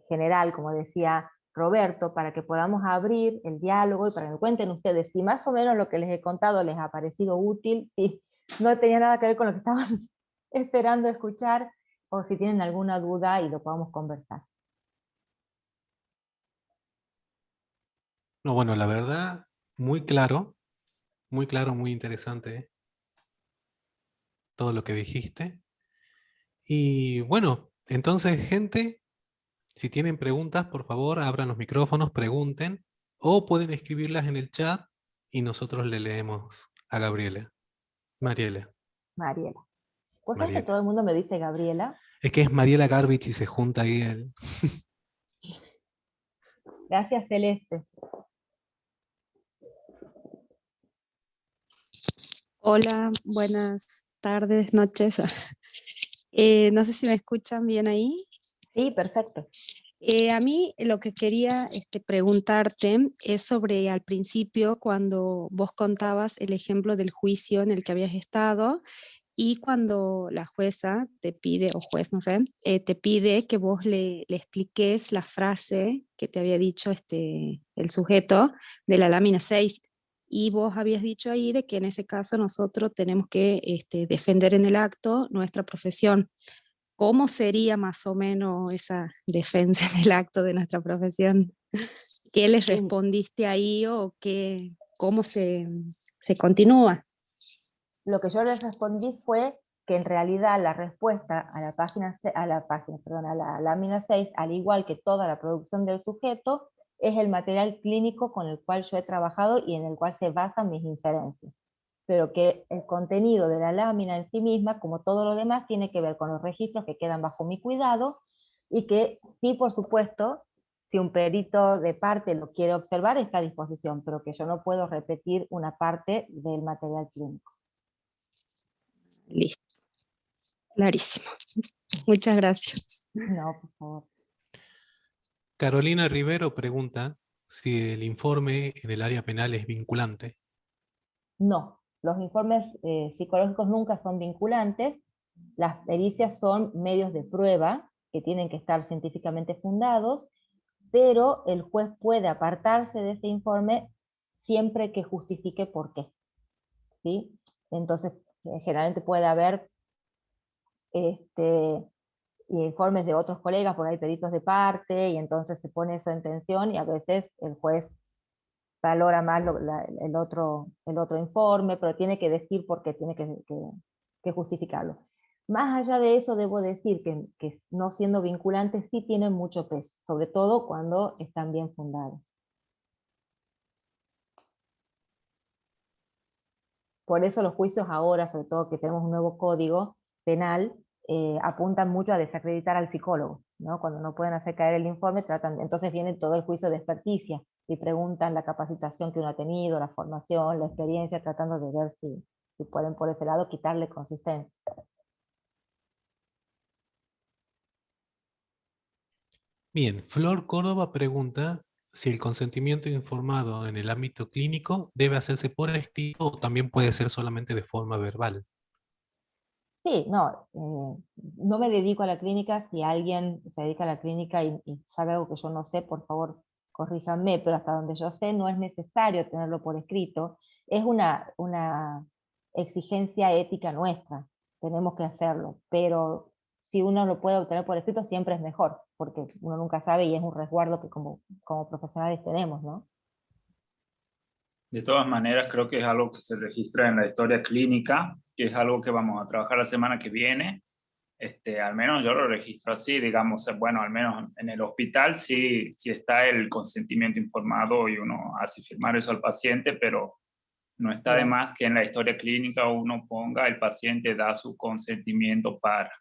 general, como decía Roberto, para que podamos abrir el diálogo y para que me cuenten ustedes si más o menos lo que les he contado les ha parecido útil, si no tenía nada que ver con lo que estaban esperando escuchar, o si tienen alguna duda y lo podamos conversar. No, bueno, la verdad, muy claro, muy interesante todo lo que dijiste. Y bueno, entonces, gente, si tienen preguntas, por favor, abran los micrófonos, pregunten, o pueden escribirlas en el chat y nosotros le leemos a Gabriela. Mariela. Mariela. ¿Vos sabés que Mariela. todo el mundo me dice Gabriela? Es que es Mariela Garbich y se junta ahí él. Gracias, Celeste. Hola, buenas tardes, noches. No sé si me escuchan bien ahí. Sí, perfecto. A mí lo que quería preguntarte es sobre al principio cuando vos contabas el ejemplo del juicio en el que habías estado Y cuando la jueza te pide, o juez, no sé, te pide que vos le expliques la frase que te había dicho el sujeto de la lámina 6. Y vos habías dicho ahí de que en ese caso nosotros tenemos que defender en el acto nuestra profesión. ¿Cómo sería más o menos esa defensa en el acto de nuestra profesión? ¿Qué les Y respondiste ahí o cómo se continúa? lo que yo les respondí fue que en realidad la respuesta a la perdón, a la lámina 6, al igual que toda la producción del sujeto, es el material clínico con el cual yo he trabajado y en el cual se basan mis inferencias. Pero que el contenido de la lámina en sí misma, como todo lo demás, tiene que ver con los registros que quedan bajo mi cuidado y que sí, por supuesto, si un perito de parte lo quiere observar, está a disposición, pero que yo no puedo repetir una parte del material clínico. Listo, clarísimo. Muchas gracias. No, por favor. Carolina Rivero pregunta si el informe en el área penal es vinculante. No, los informes psicológicos nunca son vinculantes. Las pericias son medios de prueba que tienen que estar científicamente fundados, pero el juez puede apartarse de ese informe siempre que justifique por qué, ¿sí? Entonces, generalmente puede haber informes de otros colegas, porque hay peritos de parte, y entonces se pone eso en tensión, y a veces el juez valora más el otro informe, pero tiene que decir por qué, tiene que justificarlo. Más allá de eso, debo decir que no siendo vinculantes sí tienen mucho peso, sobre todo cuando están bien fundados. Por eso los juicios ahora, sobre todo que tenemos un nuevo código penal, apuntan mucho a desacreditar al psicólogo, ¿no? Cuando no pueden hacer caer el informe, entonces viene todo el juicio de experticia y preguntan la capacitación que uno ha tenido, la formación, la experiencia, tratando de ver si pueden por ese lado quitarle consistencia. Bien, Flor Córdoba pregunta si el consentimiento informado en el ámbito clínico debe hacerse por escrito o también puede ser solamente de forma verbal. Sí, no me dedico a la clínica. Si alguien se dedica a la clínica y sabe algo que yo no sé, por favor, corríjanme, pero hasta donde yo sé no es necesario tenerlo por escrito. Es una exigencia ética nuestra, tenemos que hacerlo, pero si uno lo puede obtener por escrito siempre es mejor, porque uno nunca sabe y es un resguardo que como profesionales tenemos, ¿no? De todas maneras, creo que es algo que se registra en la historia clínica, que es algo que vamos a trabajar la semana que viene. Al menos yo lo registro así, digamos, bueno, al menos en el hospital sí está el consentimiento informado y uno hace firmar eso al paciente, pero no está de Bien. más que en la historia clínica uno ponga el paciente da su consentimiento para.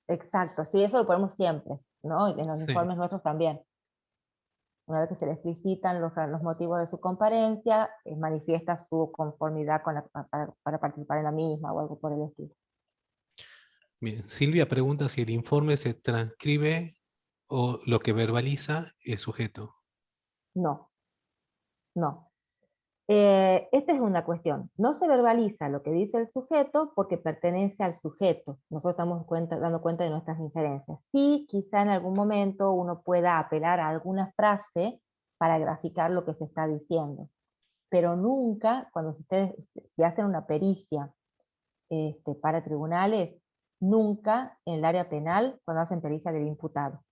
Exacto, sí, eso lo ponemos siempre, ¿no? Y en los Sí. informes nuestros también. Una vez que se le explicitan los motivos de su comparencia, manifiesta su conformidad para participar en la misma o algo por el estilo. Bien, Silvia pregunta si el informe se transcribe o lo que verbaliza es sujeto. No, no. Esta es una cuestión. No se verbaliza lo que dice el sujeto porque pertenece al sujeto. Nosotros estamos dando cuenta de nuestras inferencias. Sí, quizá en algún momento uno pueda apelar a alguna frase para graficar lo que se está diciendo. Pero nunca, cuando ustedes si hacen una pericia para tribunales, nunca en el área penal cuando hacen pericia del imputado.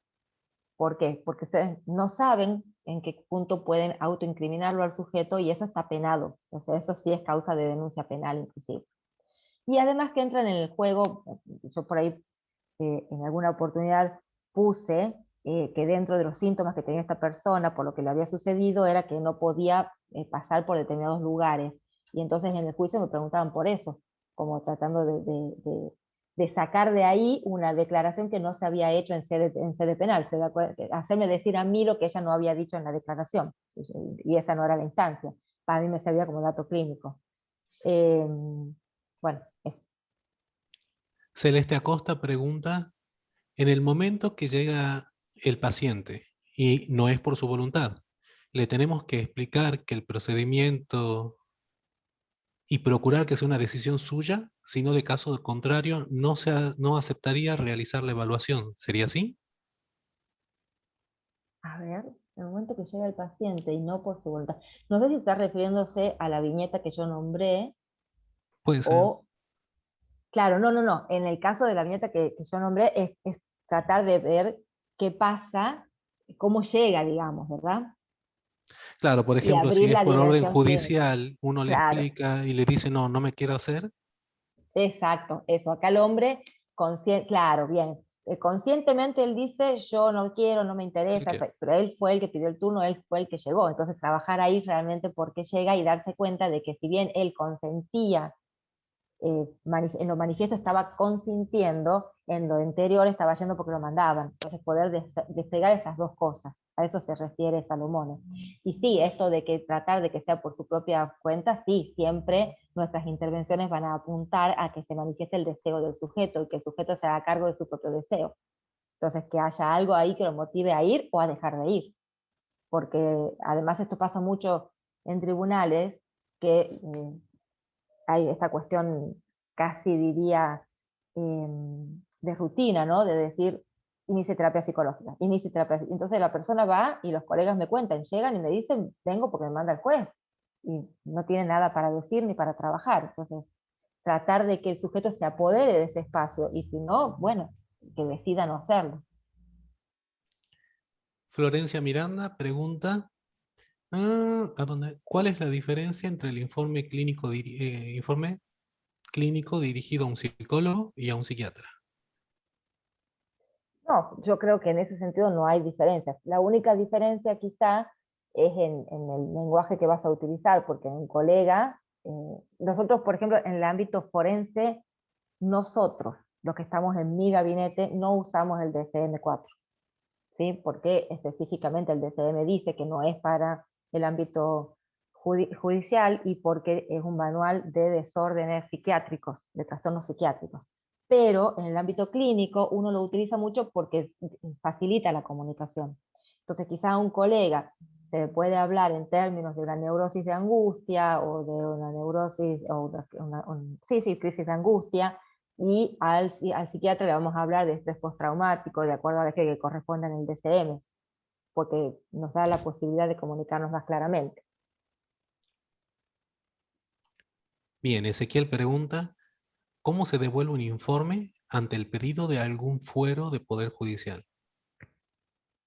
¿Por qué? Porque ustedes no saben en qué punto pueden autoincriminarlo al sujeto y eso está penado. O sea, eso sí es causa de denuncia penal inclusive. Y además que entran en el juego, yo por ahí en alguna oportunidad puse que dentro de los síntomas que tenía esta persona por lo que le había sucedido era que no podía pasar por determinados lugares. Y entonces en el juicio me preguntaban por eso, como tratando de sacar de ahí una declaración que no se había hecho en sede penal, hacerme decir a mí lo que ella no había dicho en la declaración, y esa no era la instancia. Para mí me servía como dato clínico. Bueno, eso. Celeste Acosta pregunta, en el momento que llega el paciente y no es por su voluntad, le tenemos que explicar que el procedimiento y procurar que sea una decisión suya, sino de caso contrario no aceptaría realizar la evaluación. ¿Sería así? A ver, en el momento que llega el paciente y no por su voluntad. No sé si está refiriéndose a la viñeta que yo nombré Puede ser. o... Claro, no. En el caso de la viñeta que yo nombré es tratar de ver qué pasa, cómo llega, digamos, ¿verdad? Claro, por Y ejemplo, si abrir es la por orden dirección clínica. judicial, uno le Claro, explica y le dice, no, no me quiero hacer. exacto, eso. Acá el hombre, claro, bien. Conscientemente él dice, yo no quiero, no me ¿Qué interesa, quiero? pero él fue el que pidió el turno, él fue el que llegó. Entonces trabajar ahí realmente porque llega y darse cuenta de que si bien él consentía, en lo manifiesto estaba consintiendo, en lo interior estaba yendo porque lo mandaban. Entonces poder despegar esas dos cosas, a eso se refiere Salomón. Y sí, esto de que tratar de que sea por su propia cuenta, sí, siempre nuestras intervenciones van a apuntar a que se manifieste el deseo del sujeto y que el sujeto se haga cargo de su propio deseo. Entonces que haya algo ahí que lo motive a ir o a dejar de ir. Porque además esto pasa mucho en tribunales, que hay esta cuestión casi diría de rutina, ¿no? De decir, inicie terapia psicológica, inicie terapia. Entonces la persona va y los colegas me cuentan, llegan y me dicen, vengo porque me manda el juez. Y no tiene nada para decir ni para trabajar. Entonces, tratar de que el sujeto se apodere de ese espacio y si no, bueno, que decida no hacerlo. Florencia Miranda pregunta, ¿a dónde? ¿Cuál es la diferencia entre el informe clínico dirigido a un psicólogo y a un psiquiatra? No, yo creo que en ese sentido no hay diferencias. La única diferencia quizá es en el lenguaje que vas a utilizar, porque un colega, nosotros, por ejemplo, en el ámbito forense, nosotros, los que estamos en mi gabinete, no usamos el DSM-4, ¿sí? Porque específicamente el DSM dice que no es para el ámbito judicial y porque es un manual de desórdenes psiquiátricos, de trastornos psiquiátricos. Pero en el ámbito clínico uno lo utiliza mucho porque facilita la comunicación. Entonces quizá un colega se puede hablar en términos de una neurosis de angustia o de una neurosis, o sí, crisis de angustia, y al psiquiatra le vamos a hablar de estrés postraumático, de acuerdo al eje que corresponda en el DSM, porque nos da la posibilidad de comunicarnos más claramente. Bien, Ezequiel pregunta, ¿cómo se devuelve un informe ante el pedido de algún fuero de Poder Judicial?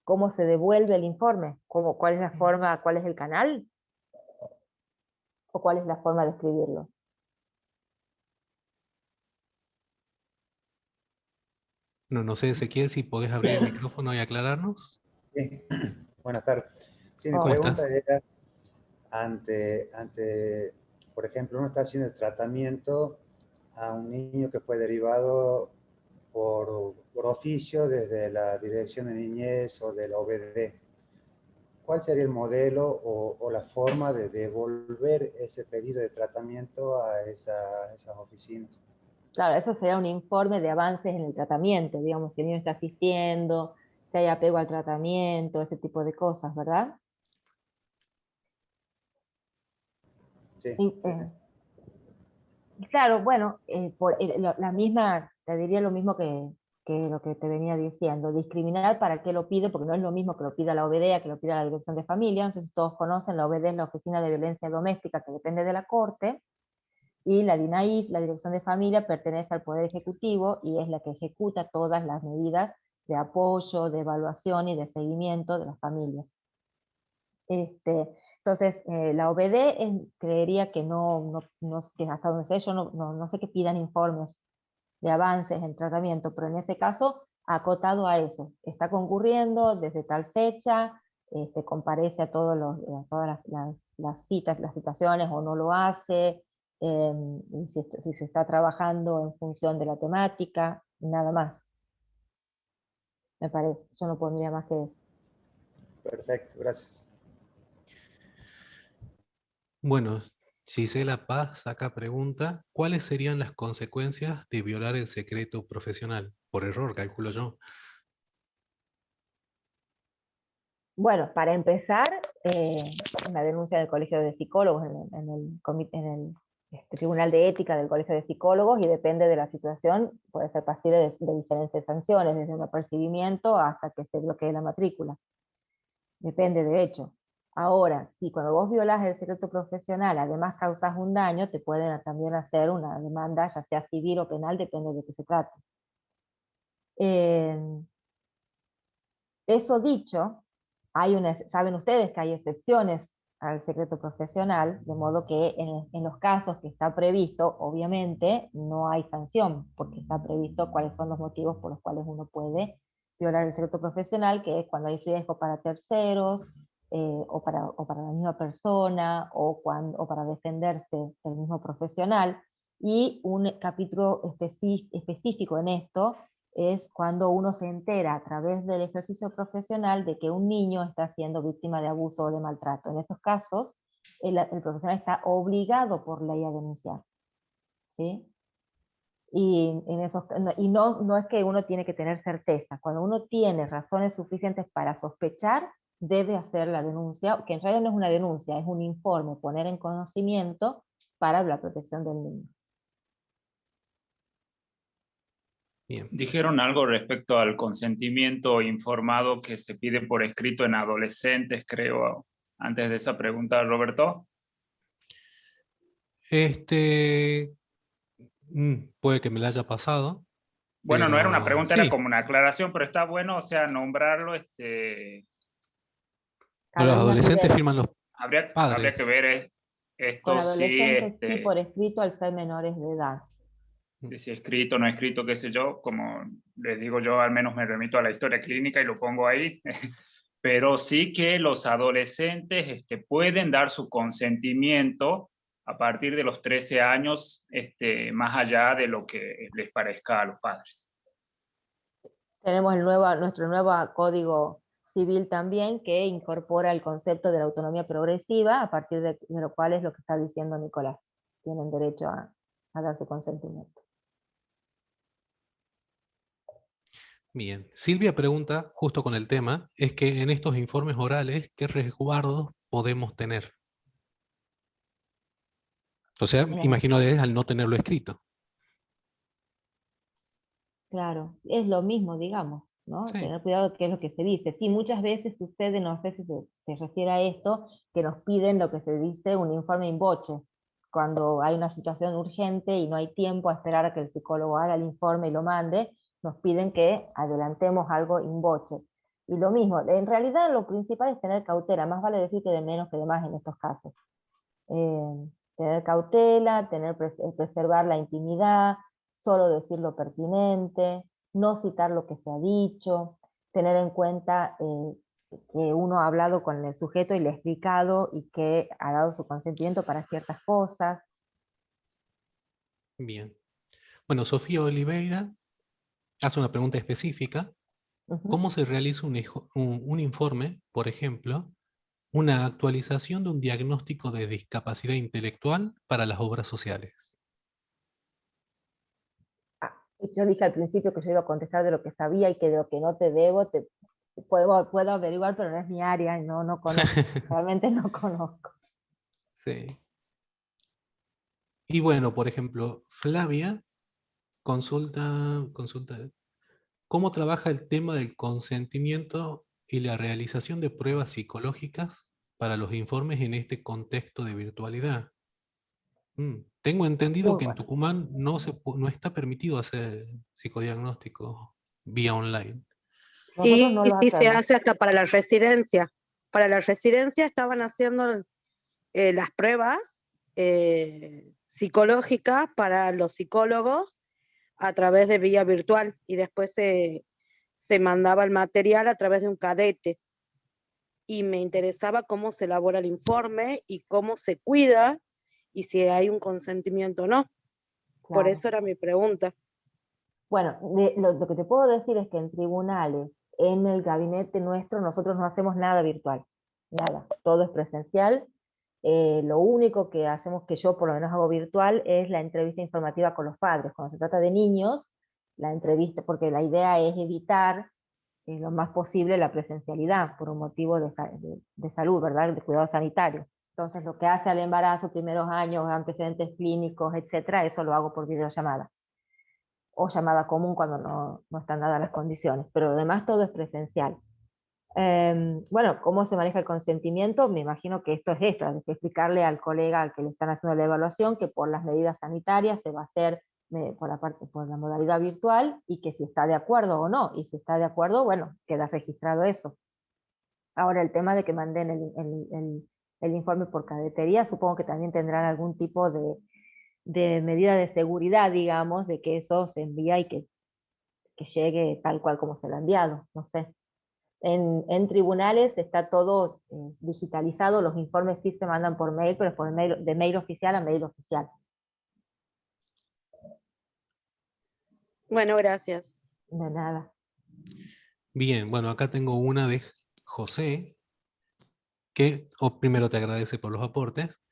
¿Cómo se devuelve el informe? ¿Cuál es la forma, cuál es el canal? ¿O cuál es la forma de escribirlo? No, no sé, Ezequiel, si podés abrir el micrófono y aclararnos. Sí. Buenas tardes. Sí, mi ¿Cómo Hola. pregunta estás? era, por ejemplo, uno está haciendo el tratamiento a un niño que fue derivado por oficio desde la Dirección de Niñez o del OBD. ¿Cuál sería el modelo o la forma de devolver ese pedido de tratamiento a esas oficinas? Claro, eso sería un informe de avances en el tratamiento, digamos, si el niño está asistiendo, si hay apego al tratamiento, ese tipo de cosas, ¿verdad? Sí, Y, sí, sí. claro, bueno, la misma, te diría lo mismo que lo que te venía diciendo, discriminar para qué lo pide, porque no es lo mismo que lo pida la OBD a que lo pida la Dirección de Familia. Entonces todos conocen, la OBD es la Oficina de Violencia Doméstica, que depende de la Corte, y la DINAIF, la Dirección de Familia, pertenece al Poder Ejecutivo y es la que ejecuta todas las medidas de apoyo, de evaluación y de seguimiento de las familias. Entonces, la OBD creería que que hasta donde sé, yo no sé que pidan informes de avances en tratamiento, pero en ese caso, acotado a eso, está concurriendo desde tal fecha, comparece a todas las citas, las citaciones o no lo hace, y si se está trabajando en función de la temática, nada más, me parece. Yo no pondría más que eso. Perfecto, gracias. Bueno, Gisela Paz acá pregunta, ¿cuáles serían las consecuencias de violar el secreto profesional? Por error, calculo yo. Bueno, para empezar, una denuncia del Colegio de Psicólogos en el Tribunal de Ética del Colegio de Psicólogos, y depende de la situación, puede ser pasible de diferentes sanciones, desde un apercibimiento hasta que se bloquee la matrícula. Depende de hecho. Ahora, si cuando vos violás el secreto profesional, además causas un daño, te pueden también hacer una demanda, ya sea civil o penal, depende de qué se trate. Eso dicho, saben ustedes que hay excepciones al secreto profesional, de modo que en los casos que está previsto, obviamente, no hay sanción, porque está previsto cuáles son los motivos por los cuales uno puede violar el secreto profesional, que es cuando hay riesgo para terceros, o para la misma persona, o para defenderse del mismo profesional. Y un capítulo específico en esto es cuando uno se entera a través del ejercicio profesional de que un niño está siendo víctima de abuso o de maltrato. En esos casos, el profesional está obligado por ley a denunciar, ¿sí? Y no es que uno tiene que tener certeza. Cuando uno tiene razones suficientes para sospechar, debe hacer la denuncia, que en realidad no es una denuncia, es un informe, poner en conocimiento para la protección del niño. Bien. ¿Dijeron algo respecto al consentimiento informado que se pide por escrito en adolescentes, creo, antes de esa pregunta, Roberto? Puede que me la haya pasado. Bueno, no era una pregunta, era sí. como una aclaración, pero está bueno, o sea, nombrarlo, Los adolescentes firman los habría padres. que ver Con esto adolescentes sí por escrito al ser menores de edad. si escrito o no escrito, qué sé yo, como les digo yo, al menos me remito a la historia clínica y lo pongo ahí, pero sí que los adolescentes pueden dar su consentimiento a partir de los 13 años, más allá de lo que les parezca a los padres. Tenemos nuestro nuevo Código Civil también, que incorpora el concepto de la autonomía progresiva, a partir de lo cual es lo que está diciendo Nicolás. Tienen derecho a dar su consentimiento. Bien. Silvia pregunta, justo con el tema, es que en estos informes orales, ¿qué resguardos podemos tener? O sea, imagino que es al no tenerlo escrito. Claro, es lo mismo, digamos, ¿no? Sí. Tener cuidado de qué es lo que se dice. Sí, muchas veces sucede, no sé si se refiere a esto, que nos piden lo que se dice un informe in voce, cuando hay una situación urgente y no hay tiempo a esperar a que el psicólogo haga el informe y lo mande, nos piden que adelantemos algo in voce. Y lo mismo, en realidad lo principal es tener cautela, más vale decir que de menos que de más en estos casos. Tener cautela, preservar la intimidad, solo decir lo pertinente, no citar lo que se ha dicho, tener en cuenta que uno ha hablado con el sujeto y le ha explicado y que ha dado su consentimiento para ciertas cosas. Bien. Bueno, Sofía Oliveira hace una pregunta específica. ¿Cómo se realiza un informe, por ejemplo, una actualización de un diagnóstico de discapacidad intelectual para las obras sociales? Yo dije al principio que yo iba a contestar de lo que sabía y que de lo que no te debo, puedo averiguar, pero no es mi área y no conozco, realmente no conozco. Sí. Y bueno, por ejemplo, Flavia consulta, ¿cómo trabaja el tema del consentimiento y la realización de pruebas psicológicas para los informes en este contexto de virtualidad? Tengo entendido Muy que en bueno. Tucumán no está permitido hacer psicodiagnóstico vía online. Nosotros Sí, no lo sí se hacemos. hace hasta para la residencia. Para la residencia estaban haciendo las pruebas psicológicas para los psicólogos a través de vía virtual y después se mandaba el material a través de un cadete. Y me interesaba cómo se elabora el informe y cómo se cuida y si hay un consentimiento o no. Por Claro. eso era mi pregunta. Bueno, lo que te puedo decir es que en tribunales, en el gabinete nuestro, nosotros no hacemos nada virtual, nada, todo es presencial. Lo único que hacemos, que yo por lo menos hago virtual, es la entrevista informativa con los padres. Cuando se trata de niños, la entrevista, porque la idea es evitar lo más posible la presencialidad, por un motivo de salud, ¿verdad? De cuidado sanitario. Entonces, lo que hace al embarazo, primeros años, antecedentes clínicos, etcétera, eso lo hago por videollamada. O llamada común cuando no están dadas las condiciones. Pero además todo es presencial. Bueno, ¿cómo se maneja el consentimiento? Me imagino que esto es extra, hay que explicarle al colega al que le están haciendo la evaluación que por las medidas sanitarias se va a hacer por la modalidad virtual y que si está de acuerdo o no. Y si está de acuerdo, bueno, queda registrado eso. Ahora, el tema de que manden el informe por cadetería, supongo que también tendrán algún tipo de medida de seguridad, digamos, de que eso se envía y que llegue tal cual como se lo ha enviado, no sé. En tribunales está todo digitalizado, los informes sí se mandan por mail, pero es por mail, de mail oficial a mail oficial. Bueno, gracias. De nada. Bien, bueno, acá tengo una de José, que primero te agradece por los aportes,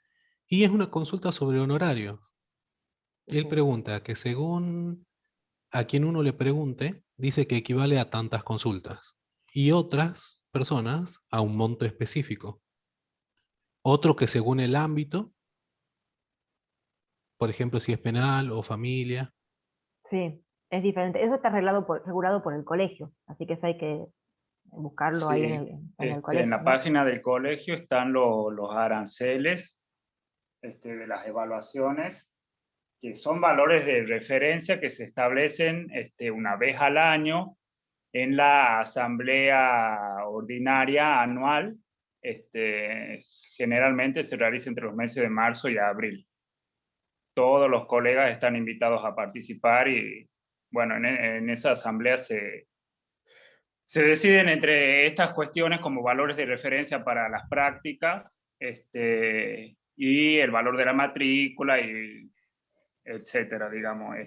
y es una consulta sobre honorarios. Él pregunta que según a quien uno le pregunte, dice que equivale a tantas consultas, y otras personas a un monto específico. Otro que según el ámbito, por ejemplo, si es penal o familia. Sí, es diferente. Eso está regulado por el colegio, así que eso hay que buscarlo ahí en Sí, el colegio, en la ¿no? página del colegio están los aranceles de las evaluaciones, que son valores de referencia que se establecen una vez al año en la asamblea ordinaria anual. Generalmente se realiza entre los meses de marzo y abril. Todos los colegas están invitados a participar y, bueno, en esa asamblea se deciden entre estas cuestiones como valores de referencia para las prácticas, y el valor de la matrícula, y etcétera, digamos.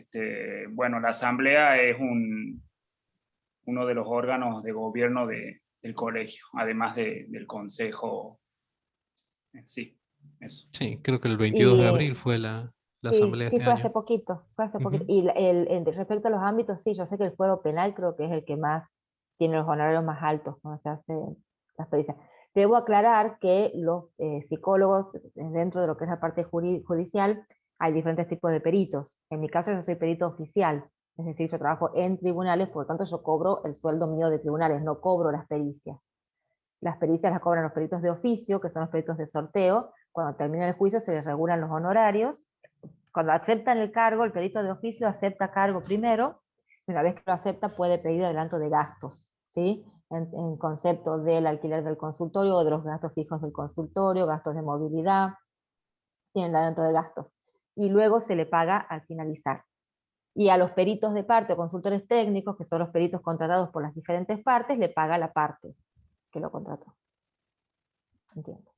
Bueno, la asamblea es uno de los órganos de gobierno del colegio, además del consejo en sí. Eso. Sí, creo que el 22 de Y abril fue la sí, asamblea sí, este fue hace año. poquito, fue hace poquito. Ujú. Y respecto a los ámbitos, sí, yo sé que el fuero penal creo que es el que más tiene los honorarios más altos cuando se hace las pericias. Debo aclarar que los psicólogos, dentro de lo que es la parte judicial, hay diferentes tipos de peritos. En mi caso yo soy perito oficial, es decir, yo trabajo en tribunales, por lo tanto yo cobro el sueldo mío de tribunales, no cobro las pericias. Las pericias las cobran los peritos de oficio, que son los peritos de sorteo. Cuando termina el juicio se les regulan los honorarios. Cuando aceptan el cargo, el perito de oficio acepta cargo primero, y una vez que lo acepta puede pedir adelanto de gastos, ¿sí? En concepto del alquiler del consultorio o de los gastos fijos del consultorio, gastos de movilidad, tienen adelanto de gastos. Y luego se le paga al finalizar. Y a los peritos de parte o consultores técnicos, que son los peritos contratados por las diferentes partes, le paga la parte que lo contrató. Entiendo.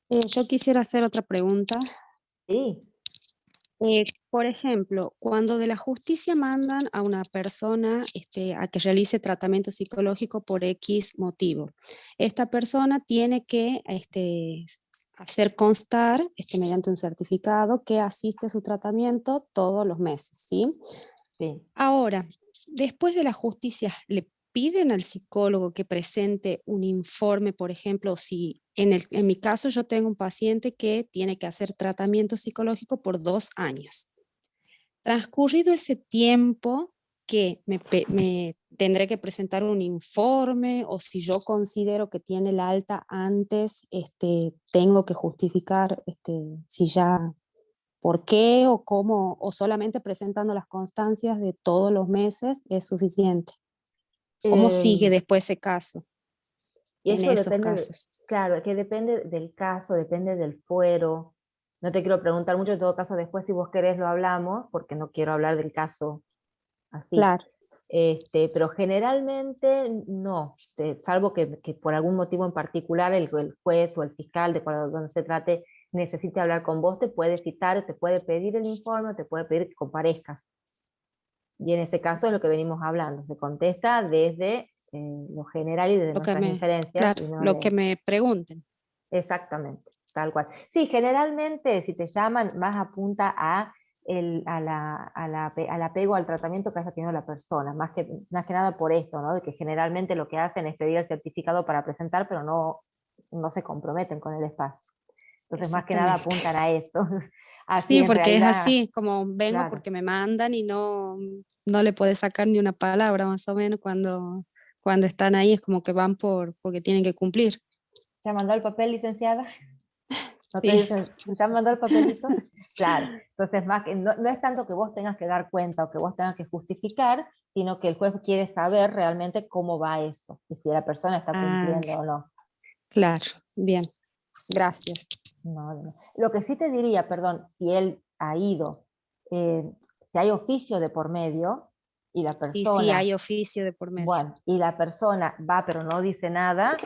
Yo quisiera hacer otra pregunta. Sí, Por ejemplo, cuando de la justicia mandan a una persona a que realice tratamiento psicológico por X motivo, esta persona tiene que hacer constar mediante un certificado que asiste a su tratamiento todos los meses, ¿sí? sí. Ahora, después de la justicia, ¿le piden al psicólogo que presente un informe, por ejemplo, si en mi caso yo tengo un paciente que tiene que hacer tratamiento psicológico por 2 años? Transcurrido ese tiempo, que me tendré que presentar un informe, o si yo considero que tiene la alta antes, tengo que justificar si ya por qué o cómo, o solamente presentando las constancias de todos los meses es suficiente. ¿Cómo sigue Eh, después ese caso, y en eso esos depende, casos? claro, que depende del caso, depende del fuero. No te quiero preguntar mucho, en todo caso después si vos querés lo hablamos, porque no quiero hablar del caso así. Claro, Pero generalmente no, salvo que por algún motivo en particular el juez o el fiscal donde se trate necesite hablar con vos, te puede citar, te puede pedir el informe, te puede pedir que comparezcas. Y en ese caso es lo que venimos hablando, se contesta desde lo general y desde nuestras inferencias claro, y no lo que de... me pregunten. Exactamente, tal cual. Sí, generalmente si te llaman más apunta a al apego al tratamiento que haya tenido la persona, más que nada por esto, ¿no? De que generalmente lo que hacen es pedir el certificado para presentar, pero no se comprometen con el espacio. Entonces, más que nada apuntan a eso. Así, sí, en porque realidad, es así, como vengo claro. porque me mandan y no le puedes sacar ni una palabra más o menos cuando están ahí, es como que van porque tienen que cumplir. ¿Ya mandó el papel, licenciada? ¿No te Sí. dicen, ya mandó el papelito? Claro. Entonces, más que, no es tanto que vos tengas que dar cuenta o que vos tengas que justificar, sino que el juez quiere saber realmente cómo va eso, y si la persona está cumpliendo o no. Claro, bien, gracias. No. Lo que sí te diría, perdón, si él ha ido, si hay oficio de por medio, y la persona... Sí, hay oficio de por medio. Bueno, y la persona va pero no dice nada,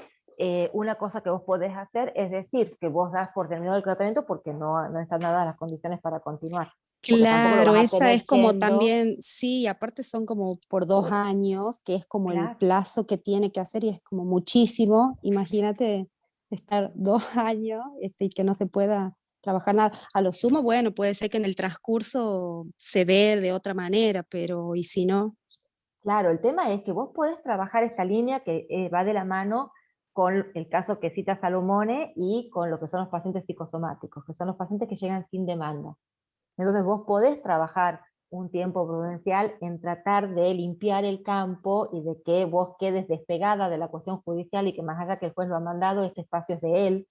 una cosa que vos podés hacer es decir que vos das por terminado el tratamiento porque no están dadas las condiciones para continuar. Porque tampoco lo Claro, vas a esa tener es como yendo. también, sí, aparte son como por 2 años, que es como el Claro. plazo que tiene que hacer y es como muchísimo. Imagínate estar 2 años y que no se pueda trabajar nada. A lo sumo, bueno, puede ser que en el transcurso se dé de otra manera, pero ¿y si no? Claro, el tema es que vos podés trabajar esta línea que va de la mano con el caso que cita Salomone y con lo que son los pacientes psicosomáticos, que son los pacientes que llegan sin demanda. Entonces vos podés trabajar un tiempo prudencial en tratar de limpiar el campo y de que vos quedes despegada de la cuestión judicial y que más allá que el juez lo ha mandado, este espacio es de él,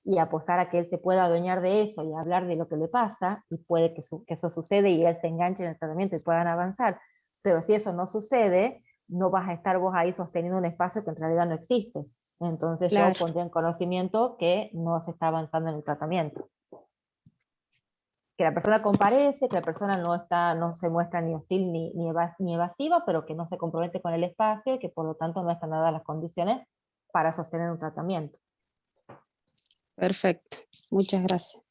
y apostar a que él se pueda adueñar de eso y hablar de lo que le pasa, y puede que eso sucede y él se enganche en el tratamiento y puedan avanzar. Pero si eso no sucede, no vas a estar vos ahí sosteniendo un espacio que en realidad no existe. Entonces Claro. yo pondría en conocimiento que no se está avanzando en el tratamiento. Que la persona comparece, que la persona no se muestra ni hostil ni evasiva, pero que no se compromete con el espacio y que por lo tanto no están dadas las condiciones para sostener un tratamiento. Perfecto, muchas gracias.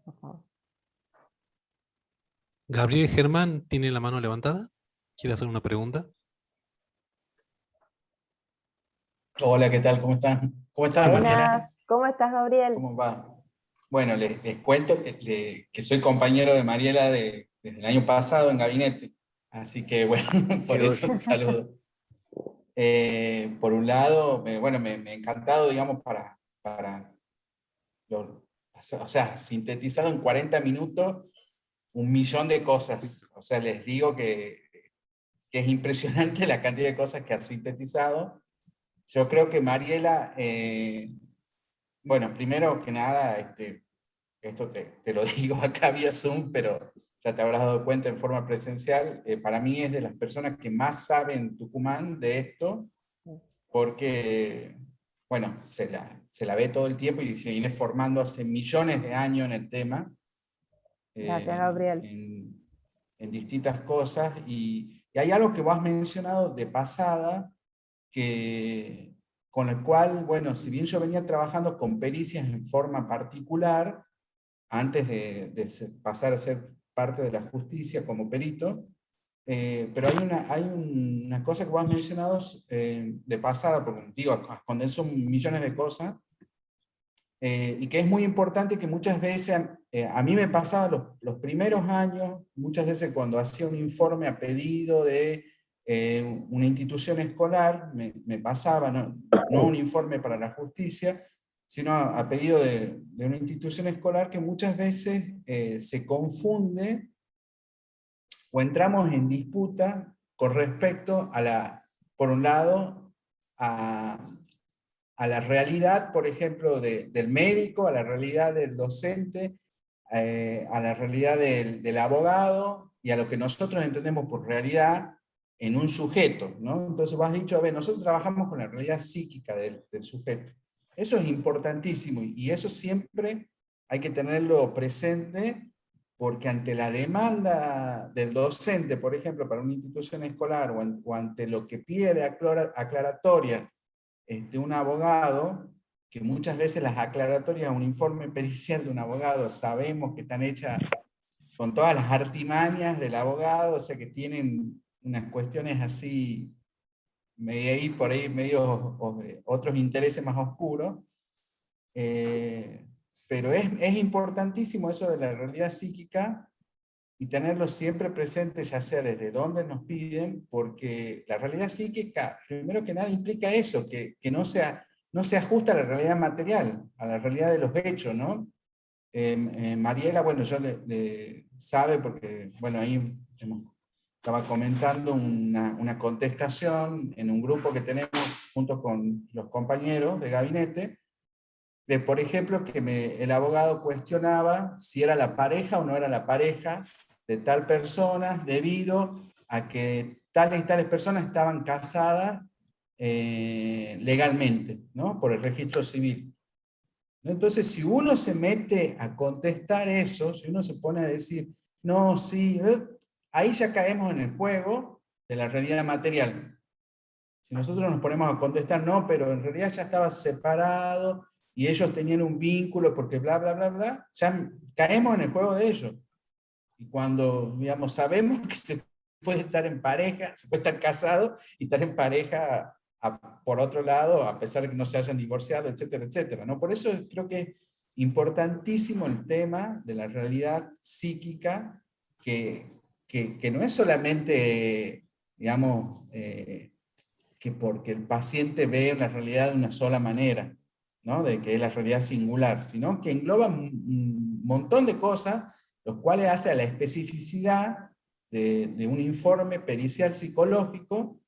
Por favor. Gabriel Germán tiene la mano levantada. ¿Quiere hacer una pregunta? Hola, ¿qué tal? ¿Cómo están? ¿Cómo estás, Mariela? Buenas, ¿cómo estás, Gabriel? ¿Cómo va? Bueno, les cuento que soy compañero de Mariela desde el año pasado en gabinete, así que bueno, por eso te saludo. Por un lado, bueno, me ha encantado, digamos, o sea, sintetizado en 40 minutos, 1.000.000 de cosas. O sea, les digo que es impresionante la cantidad de cosas que ha sintetizado. Yo creo que Mariela, bueno, primero que nada, esto te lo digo acá vía Zoom, pero ya te habrás dado cuenta en forma presencial, para mí es de las personas que más saben en Tucumán de esto, porque, bueno, se la ve todo el tiempo y se viene formando hace millones de años en el tema. Gracias, Gabriel. En distintas cosas, y hay algo que vos has mencionado de pasada, con el cual, bueno, si bien yo venía trabajando con pericias en forma particular, antes de pasar a ser parte de la justicia como perito, pero hay una cosa que vos has mencionado de pasada, porque digo, condenso millones de cosas, y que es muy importante, que muchas veces, a mí me pasaba los primeros años, muchas veces cuando hacía un informe a pedido de una institución escolar, me pasaba, no un informe para la justicia, sino a pedido de una institución escolar, que muchas veces se confunde o entramos en disputa con respecto por un lado, a la realidad, por ejemplo, del médico, a la realidad del docente, a la realidad del abogado, y a lo que nosotros entendemos por realidad en un sujeto, ¿no? Entonces vos has dicho, a ver, nosotros trabajamos con la realidad psíquica del sujeto. Eso es importantísimo, y eso siempre hay que tenerlo presente, porque ante la demanda del docente, por ejemplo, para una institución escolar, o ante lo que pide de aclaratoria un abogado, que muchas veces las aclaratorias a un informe pericial de un abogado sabemos que están hechas con todas las artimañas del abogado, o sea que tienen unas cuestiones así, por ahí medio otros intereses más oscuros, pero es importantísimo eso de la realidad psíquica, y tenerlo siempre presente, ya sea desde dónde nos piden, porque la realidad psíquica, primero que nada, implica eso, que no se ajusta a la realidad material, a la realidad de los hechos, ¿no? Mariela, bueno, sabe porque, bueno, ahí estaba comentando una contestación en un grupo que tenemos junto con los compañeros de gabinete, de, por ejemplo, que el abogado cuestionaba si era la pareja o no era la pareja de tal persona, debido a que tales y tales personas estaban casadas legalmente, ¿no? Por el registro civil. Entonces, si uno se mete a contestar eso, si uno se pone a decir, no, sí, ahí ya caemos en el juego de la realidad material. Si nosotros nos ponemos a contestar, no, pero en realidad ya estaba separado y ellos tenían un vínculo porque bla, bla, bla, bla, ya caemos en el juego de ellos. Y cuando, digamos, sabemos que se puede estar en pareja, se puede estar casado y estar en pareja por otro lado, a pesar de que no se hayan divorciado, etcétera, etcétera, ¿no? Por eso creo que es importantísimo el tema de la realidad psíquica, que no es solamente, digamos, que porque el paciente ve la realidad de una sola manera, ¿no? De que es la realidad singular, sino que engloba un montón de cosas, los cuales hace a la especificidad de un informe pericial psicológico,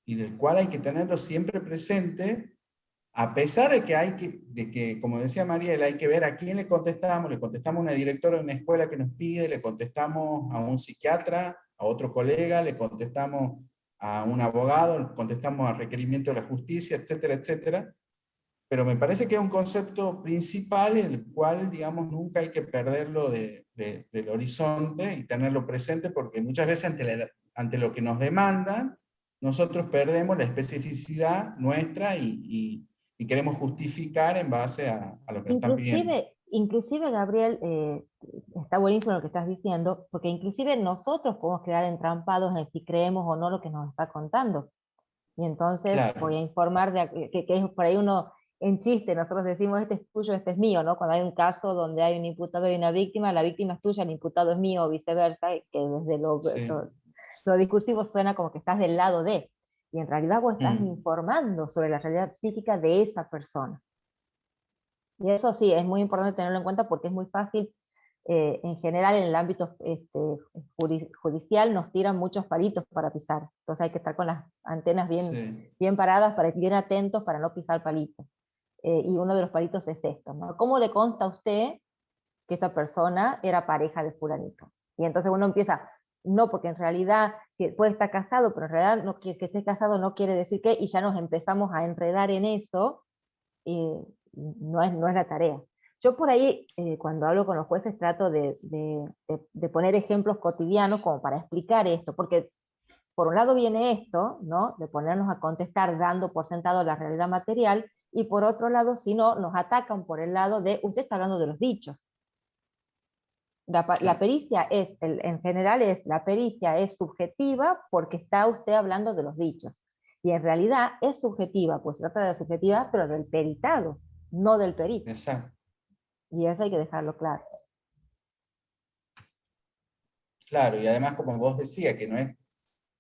y del cual hay que tenerlo siempre presente, a pesar de que, como decía Mariela, hay que ver a quién le contestamos a una directora de una escuela que nos pide, le contestamos a un psiquiatra, a otro colega, le contestamos a un abogado, le contestamos a requerimiento de la justicia, etcétera, etcétera. Pero me parece que es un concepto principal en el cual, digamos, nunca hay que perderlo del horizonte y tenerlo presente, porque muchas veces ante lo que nos demandan, nosotros perdemos la especificidad nuestra y queremos justificar en base a lo que nos están pidiendo. Inclusive, Gabriel, está buenísimo lo que estás diciendo, porque inclusive nosotros podemos quedar entrampados en si creemos o no lo que nos está contando. Y entonces Claro. voy a informar que es por ahí uno, en chiste, nosotros decimos este es tuyo, este es mío, ¿no? Cuando hay un caso donde hay un imputado y una víctima, la víctima es tuya, el imputado es mío, o viceversa, que desde Sí. lo discursivo suena como que estás del lado de, y en realidad vos estás informando sobre la realidad psíquica de esa persona. Y eso sí, es muy importante tenerlo en cuenta porque es muy fácil, en general en el ámbito judicial nos tiran muchos palitos para pisar, entonces hay que estar con las antenas bien paradas, bien atentos para no pisar palitos. Y uno de los palitos es esto, ¿no? ¿Cómo le consta a usted que esta persona era pareja de fulanito? Y entonces uno empieza, no, porque en realidad puede estar casado, pero en realidad no, que esté casado no quiere decir que, y ya nos empezamos a enredar en eso, y no es la tarea. Yo por ahí, cuando hablo con los jueces, trato de poner ejemplos cotidianos como para explicar esto, porque por un lado viene esto, ¿no? De ponernos a contestar dando por sentado la realidad material, y por otro lado, si no, nos atacan por el lado de, usted está hablando de los dichos. La pericia en general la pericia es subjetiva porque está usted hablando de los dichos. Y en realidad es subjetiva, pues se trata de subjetiva, pero del peritado, no del perito. Exacto. Y eso hay que dejarlo claro. Claro, y además, como vos decías, que no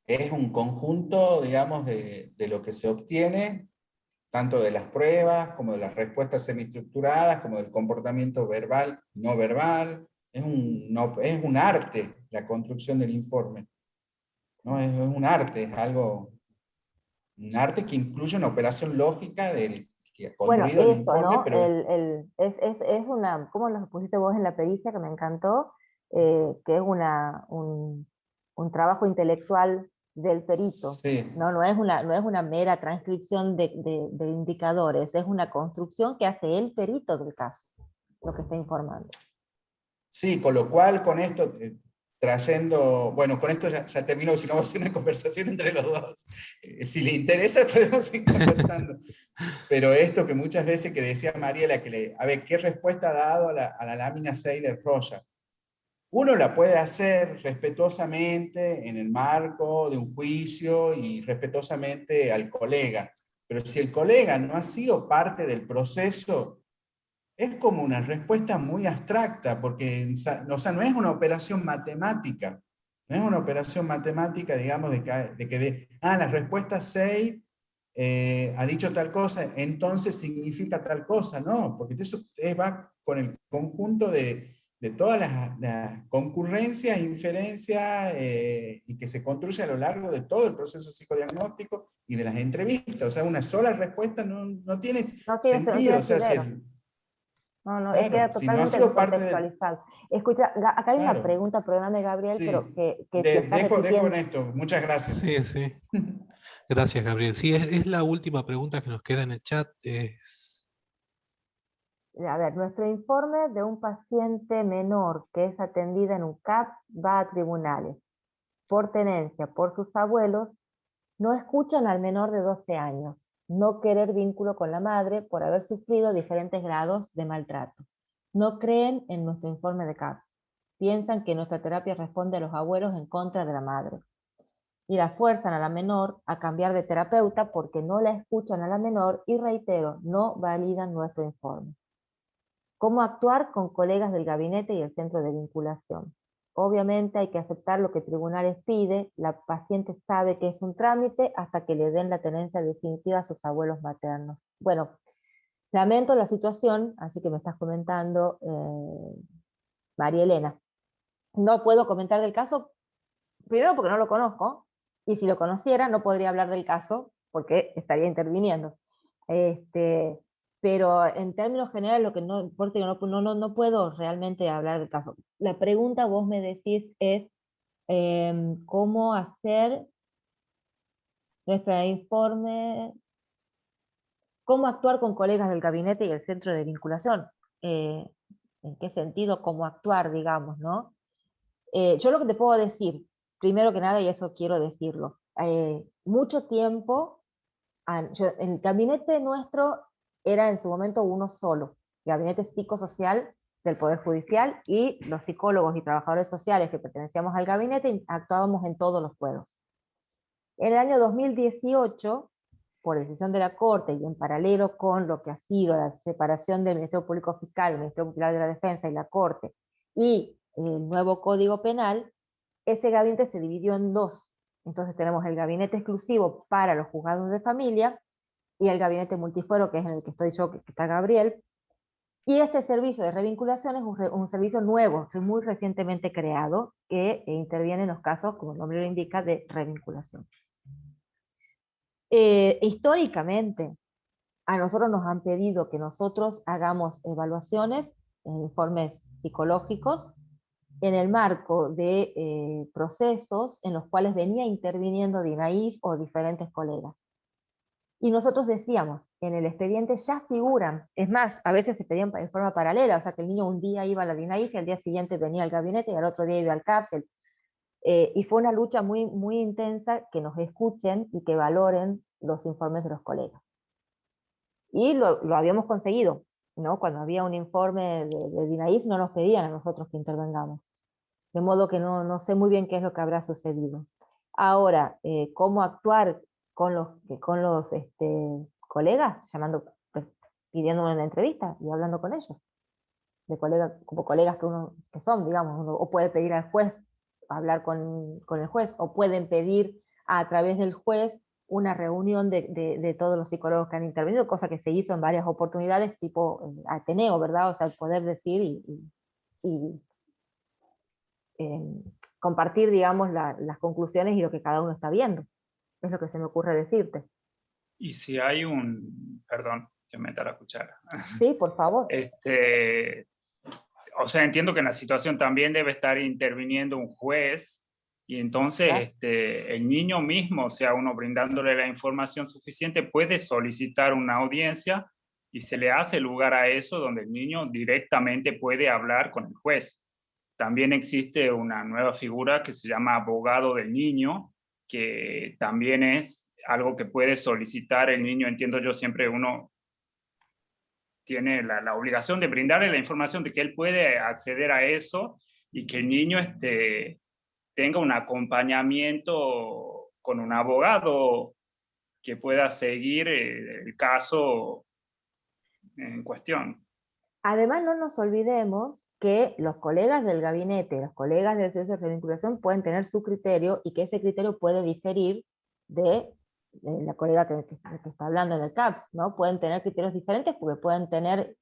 es un conjunto, digamos, de lo que se obtiene, tanto de las pruebas, como de las respuestas semiestructuradas, como del comportamiento verbal, no verbal. Es un arte la construcción del informe, ¿no? Es un arte, un arte que incluye una operación lógica que ha construido el informe. ¿No? Pero es una, ¿cómo lo pusiste vos en la pericia que me encantó? Que es un trabajo intelectual del perito. Sí. No es una mera transcripción de indicadores, es una construcción que hace el perito del caso, lo que está informando. Sí, con lo cual con esto, trayendo, bueno, con esto ya termino, si no vamos a hacer una conversación entre los dos. Si le interesa podemos seguir conversando. Pero esto que muchas veces que decía Mariela, a ver, ¿qué respuesta ha dado a la lámina 6 de Roya? Uno la puede hacer respetuosamente en el marco de un juicio y respetuosamente al colega, pero si el colega no ha sido parte del proceso, es como una respuesta muy abstracta, porque o sea, no es una operación matemática. No es una operación matemática, digamos, la respuesta 6 ha dicho tal cosa, entonces significa tal cosa. No, porque eso va con el conjunto de todas las concurrencias, inferencias, y que se construye a lo largo de todo el proceso psicodiagnóstico y de las entrevistas. O sea, una sola respuesta no tiene No tiene sentido. O sea, asidero. No, claro, queda si no ha totalmente sido parte del... descontextualizado. Escucha, acá hay una Claro, pregunta, perdóname Gabriel, pero sí. que la estás Dejo en repitiendo. esto. Muchas gracias. Sí, sí. Gracias, Gabriel. Sí, es la última pregunta que nos queda en el chat. A ver, nuestro informe de un paciente menor que es atendida en un CAP va a tribunales. Por tenencia, por sus abuelos, no escuchan al menor de 12 años, no querer vínculo con la madre por haber sufrido diferentes grados de maltrato. No creen en nuestro informe de CAP. Piensan que nuestra terapia responde a los abuelos en contra de la madre. Y la fuerzan a la menor a cambiar de terapeuta porque no la escuchan a la menor y reitero, no validan nuestro informe. ¿Cómo actuar con colegas del gabinete y el centro de vinculación? Obviamente hay que aceptar lo que tribunales pide, la paciente sabe que es un trámite hasta que le den la tenencia definitiva a sus abuelos maternos. Bueno, lamento la situación, así que me estás comentando, María Elena. No puedo comentar del caso, primero porque no lo conozco, y si lo conociera no podría hablar del caso porque estaría interviniendo. Pero en términos generales lo que no importa, no puedo realmente hablar del caso. La pregunta vos me decís es cómo hacer nuestro informe, cómo actuar con colegas del gabinete y el centro de vinculación. ¿En qué sentido cómo actuar, digamos, no? Yo lo que te puedo decir, primero que nada, y eso quiero decirlo, mucho tiempo, el gabinete nuestro era en su momento uno solo, gabinete psicosocial del Poder Judicial, y los psicólogos y trabajadores sociales que pertenecíamos al gabinete actuábamos en todos los pueblos. En el año 2018, por decisión de la Corte y en paralelo con lo que ha sido la separación del Ministerio Público Fiscal, el Ministerio Popular de la Defensa y la Corte, y el nuevo Código Penal, ese gabinete se dividió en dos. Entonces tenemos el gabinete exclusivo para los juzgados de familia y el gabinete multifuero, que es en el que estoy yo, que está Gabriel. Y este servicio de revinculación es un servicio nuevo, muy recientemente creado, que interviene en los casos, como el nombre lo indica, de revinculación. Históricamente, a nosotros nos han pedido que nosotros hagamos evaluaciones, informes psicológicos, en el marco de procesos en los cuales venía interviniendo DINAIF o diferentes colegas. Y nosotros decíamos, en el expediente ya figuran, es más, a veces se pedían en forma paralela, o sea que el niño un día iba a la DINAIF y al día siguiente venía al gabinete y al otro día iba al CAPS. Y fue una lucha muy, muy intensa que nos escuchen y que valoren los informes de los colegas. Y lo habíamos conseguido, ¿no? Cuando había un informe de DINAIF no nos pedían a nosotros que intervengamos. De modo que no sé muy bien qué es lo que habrá sucedido. Ahora, ¿cómo actuar con los colegas? Pidiendo una entrevista y hablando con ellos. Como colegas que son, digamos, o puede pedir al juez, hablar con el juez, o pueden pedir a través del juez una reunión de todos los psicólogos que han intervenido, cosa que se hizo en varias oportunidades, tipo Ateneo, ¿verdad? O sea, poder decir y compartir, digamos, las conclusiones y lo que cada uno está viendo. Es lo que se me ocurre decirte. Y si hay perdón, que meta la cuchara. Sí, por favor. O sea, entiendo que en la situación también debe estar interviniendo un juez, y entonces el niño mismo, o sea, uno brindándole la información suficiente, puede solicitar una audiencia y se le hace lugar a eso donde el niño directamente puede hablar con el juez. También existe una nueva figura que se llama abogado del niño, que también es algo que puede solicitar el niño. Entiendo yo, siempre uno tiene la obligación de brindarle la información de que él puede acceder a eso y que el niño tenga un acompañamiento con un abogado que pueda seguir el caso en cuestión. Además, no nos olvidemos que los colegas del gabinete, los colegas del servicio de revinculación pueden tener su criterio y que ese criterio puede diferir de la colega que está hablando en el CAPS, ¿no? Pueden tener criterios diferentes porque pueden tener,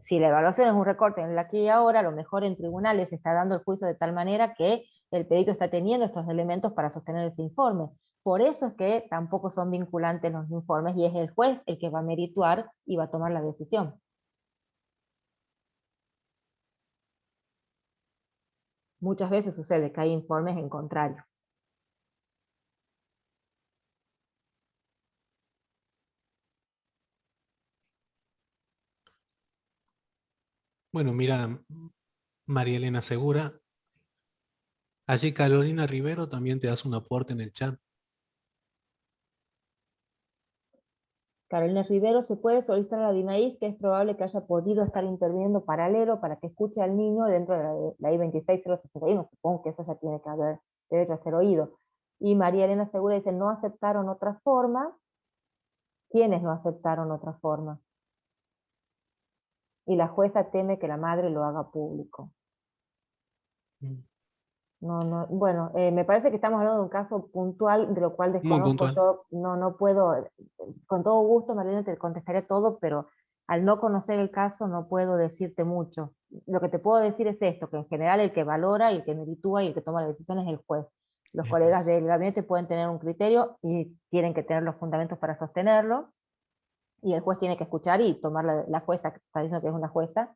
si la evaluación es un recorte en el aquí y ahora, a lo mejor en tribunales se está dando el juicio de tal manera que el perito está teniendo estos elementos para sostener ese informe. Por eso es que tampoco son vinculantes los informes y es el juez el que va a merituar y va a tomar la decisión. Muchas veces sucede que hay informes en contrario. Bueno, mira, María Elena Segura, allí Carolina Rivero también te hace un aporte en el chat. Carolina Rivero, se puede solicitar a la DINAIS que es probable que haya podido estar interviniendo paralelo para que escuche al niño dentro de la ley 26061, supongo que eso ya tiene que haber derecho a ser oído. Y María Elena Segura dice, no aceptaron otra forma. ¿Quiénes no aceptaron otra forma? Y la jueza teme que la madre lo haga público. No, bueno, me parece que estamos hablando de un caso puntual, de lo cual Muy desconozco. puntual. Yo no puedo, con todo gusto, Marilena, te contestaré todo, pero al no conocer el caso no puedo decirte mucho. Lo que te puedo decir es esto, que en general el que valora y el que meritúa y el que toma la decisión es el juez. Los Bien. colegas del gabinete pueden tener un criterio y tienen que tener los fundamentos para sostenerlo, y el juez tiene que escuchar y tomar la jueza, que está diciendo que es una jueza,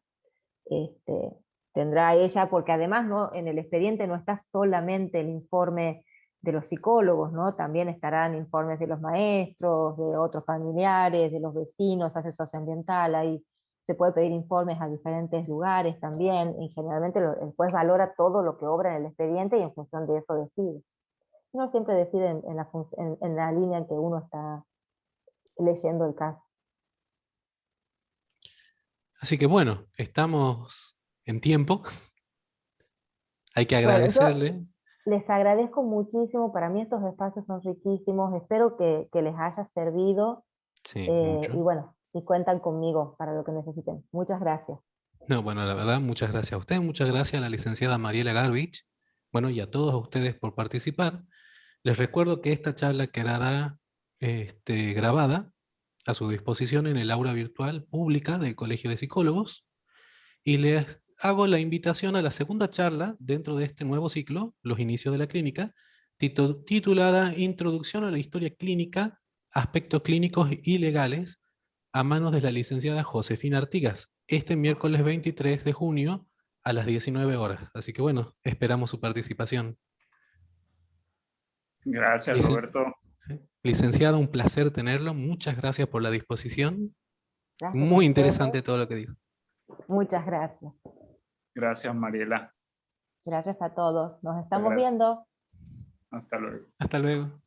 tendrá ella, porque además ¿no? en el expediente no está solamente el informe de los psicólogos, ¿no? También estarán informes de los maestros, de otros familiares, de los vecinos, hace socioambiental, ahí se puede pedir informes a diferentes lugares también, y generalmente el juez valora todo lo que obra en el expediente y en función de eso decide. No siempre decide en la línea en que uno está leyendo el caso. Así que bueno, estamos en tiempo. Hay que Bueno, yo agradecerle. les agradezco muchísimo, para mí estos espacios son riquísimos, espero que les haya servido, Sí, mucho. y bueno, y cuentan conmigo para lo que necesiten. Muchas gracias. No, bueno, la verdad, muchas gracias a usted, muchas gracias a la licenciada Mariela Garbich, bueno, y a todos ustedes por participar. Les recuerdo que esta charla quedará grabada a su disposición en el aula virtual pública del Colegio de Psicólogos, y les hago la invitación a la segunda charla dentro de este nuevo ciclo, Los inicios de la clínica, titulada Introducción a la historia clínica, aspectos clínicos y legales, a manos de la licenciada Josefina Artigas, este miércoles 23 de junio a las 19 horas. Así que bueno, esperamos su participación. Gracias, Roberto. Sí. Licenciado, un placer tenerlo. Muchas gracias por la disposición. Gracias a Muy ustedes. interesante todo lo que dijo. Muchas gracias. Gracias, Mariela. Gracias a todos. Nos estamos Gracias. viendo. Hasta luego. Hasta luego.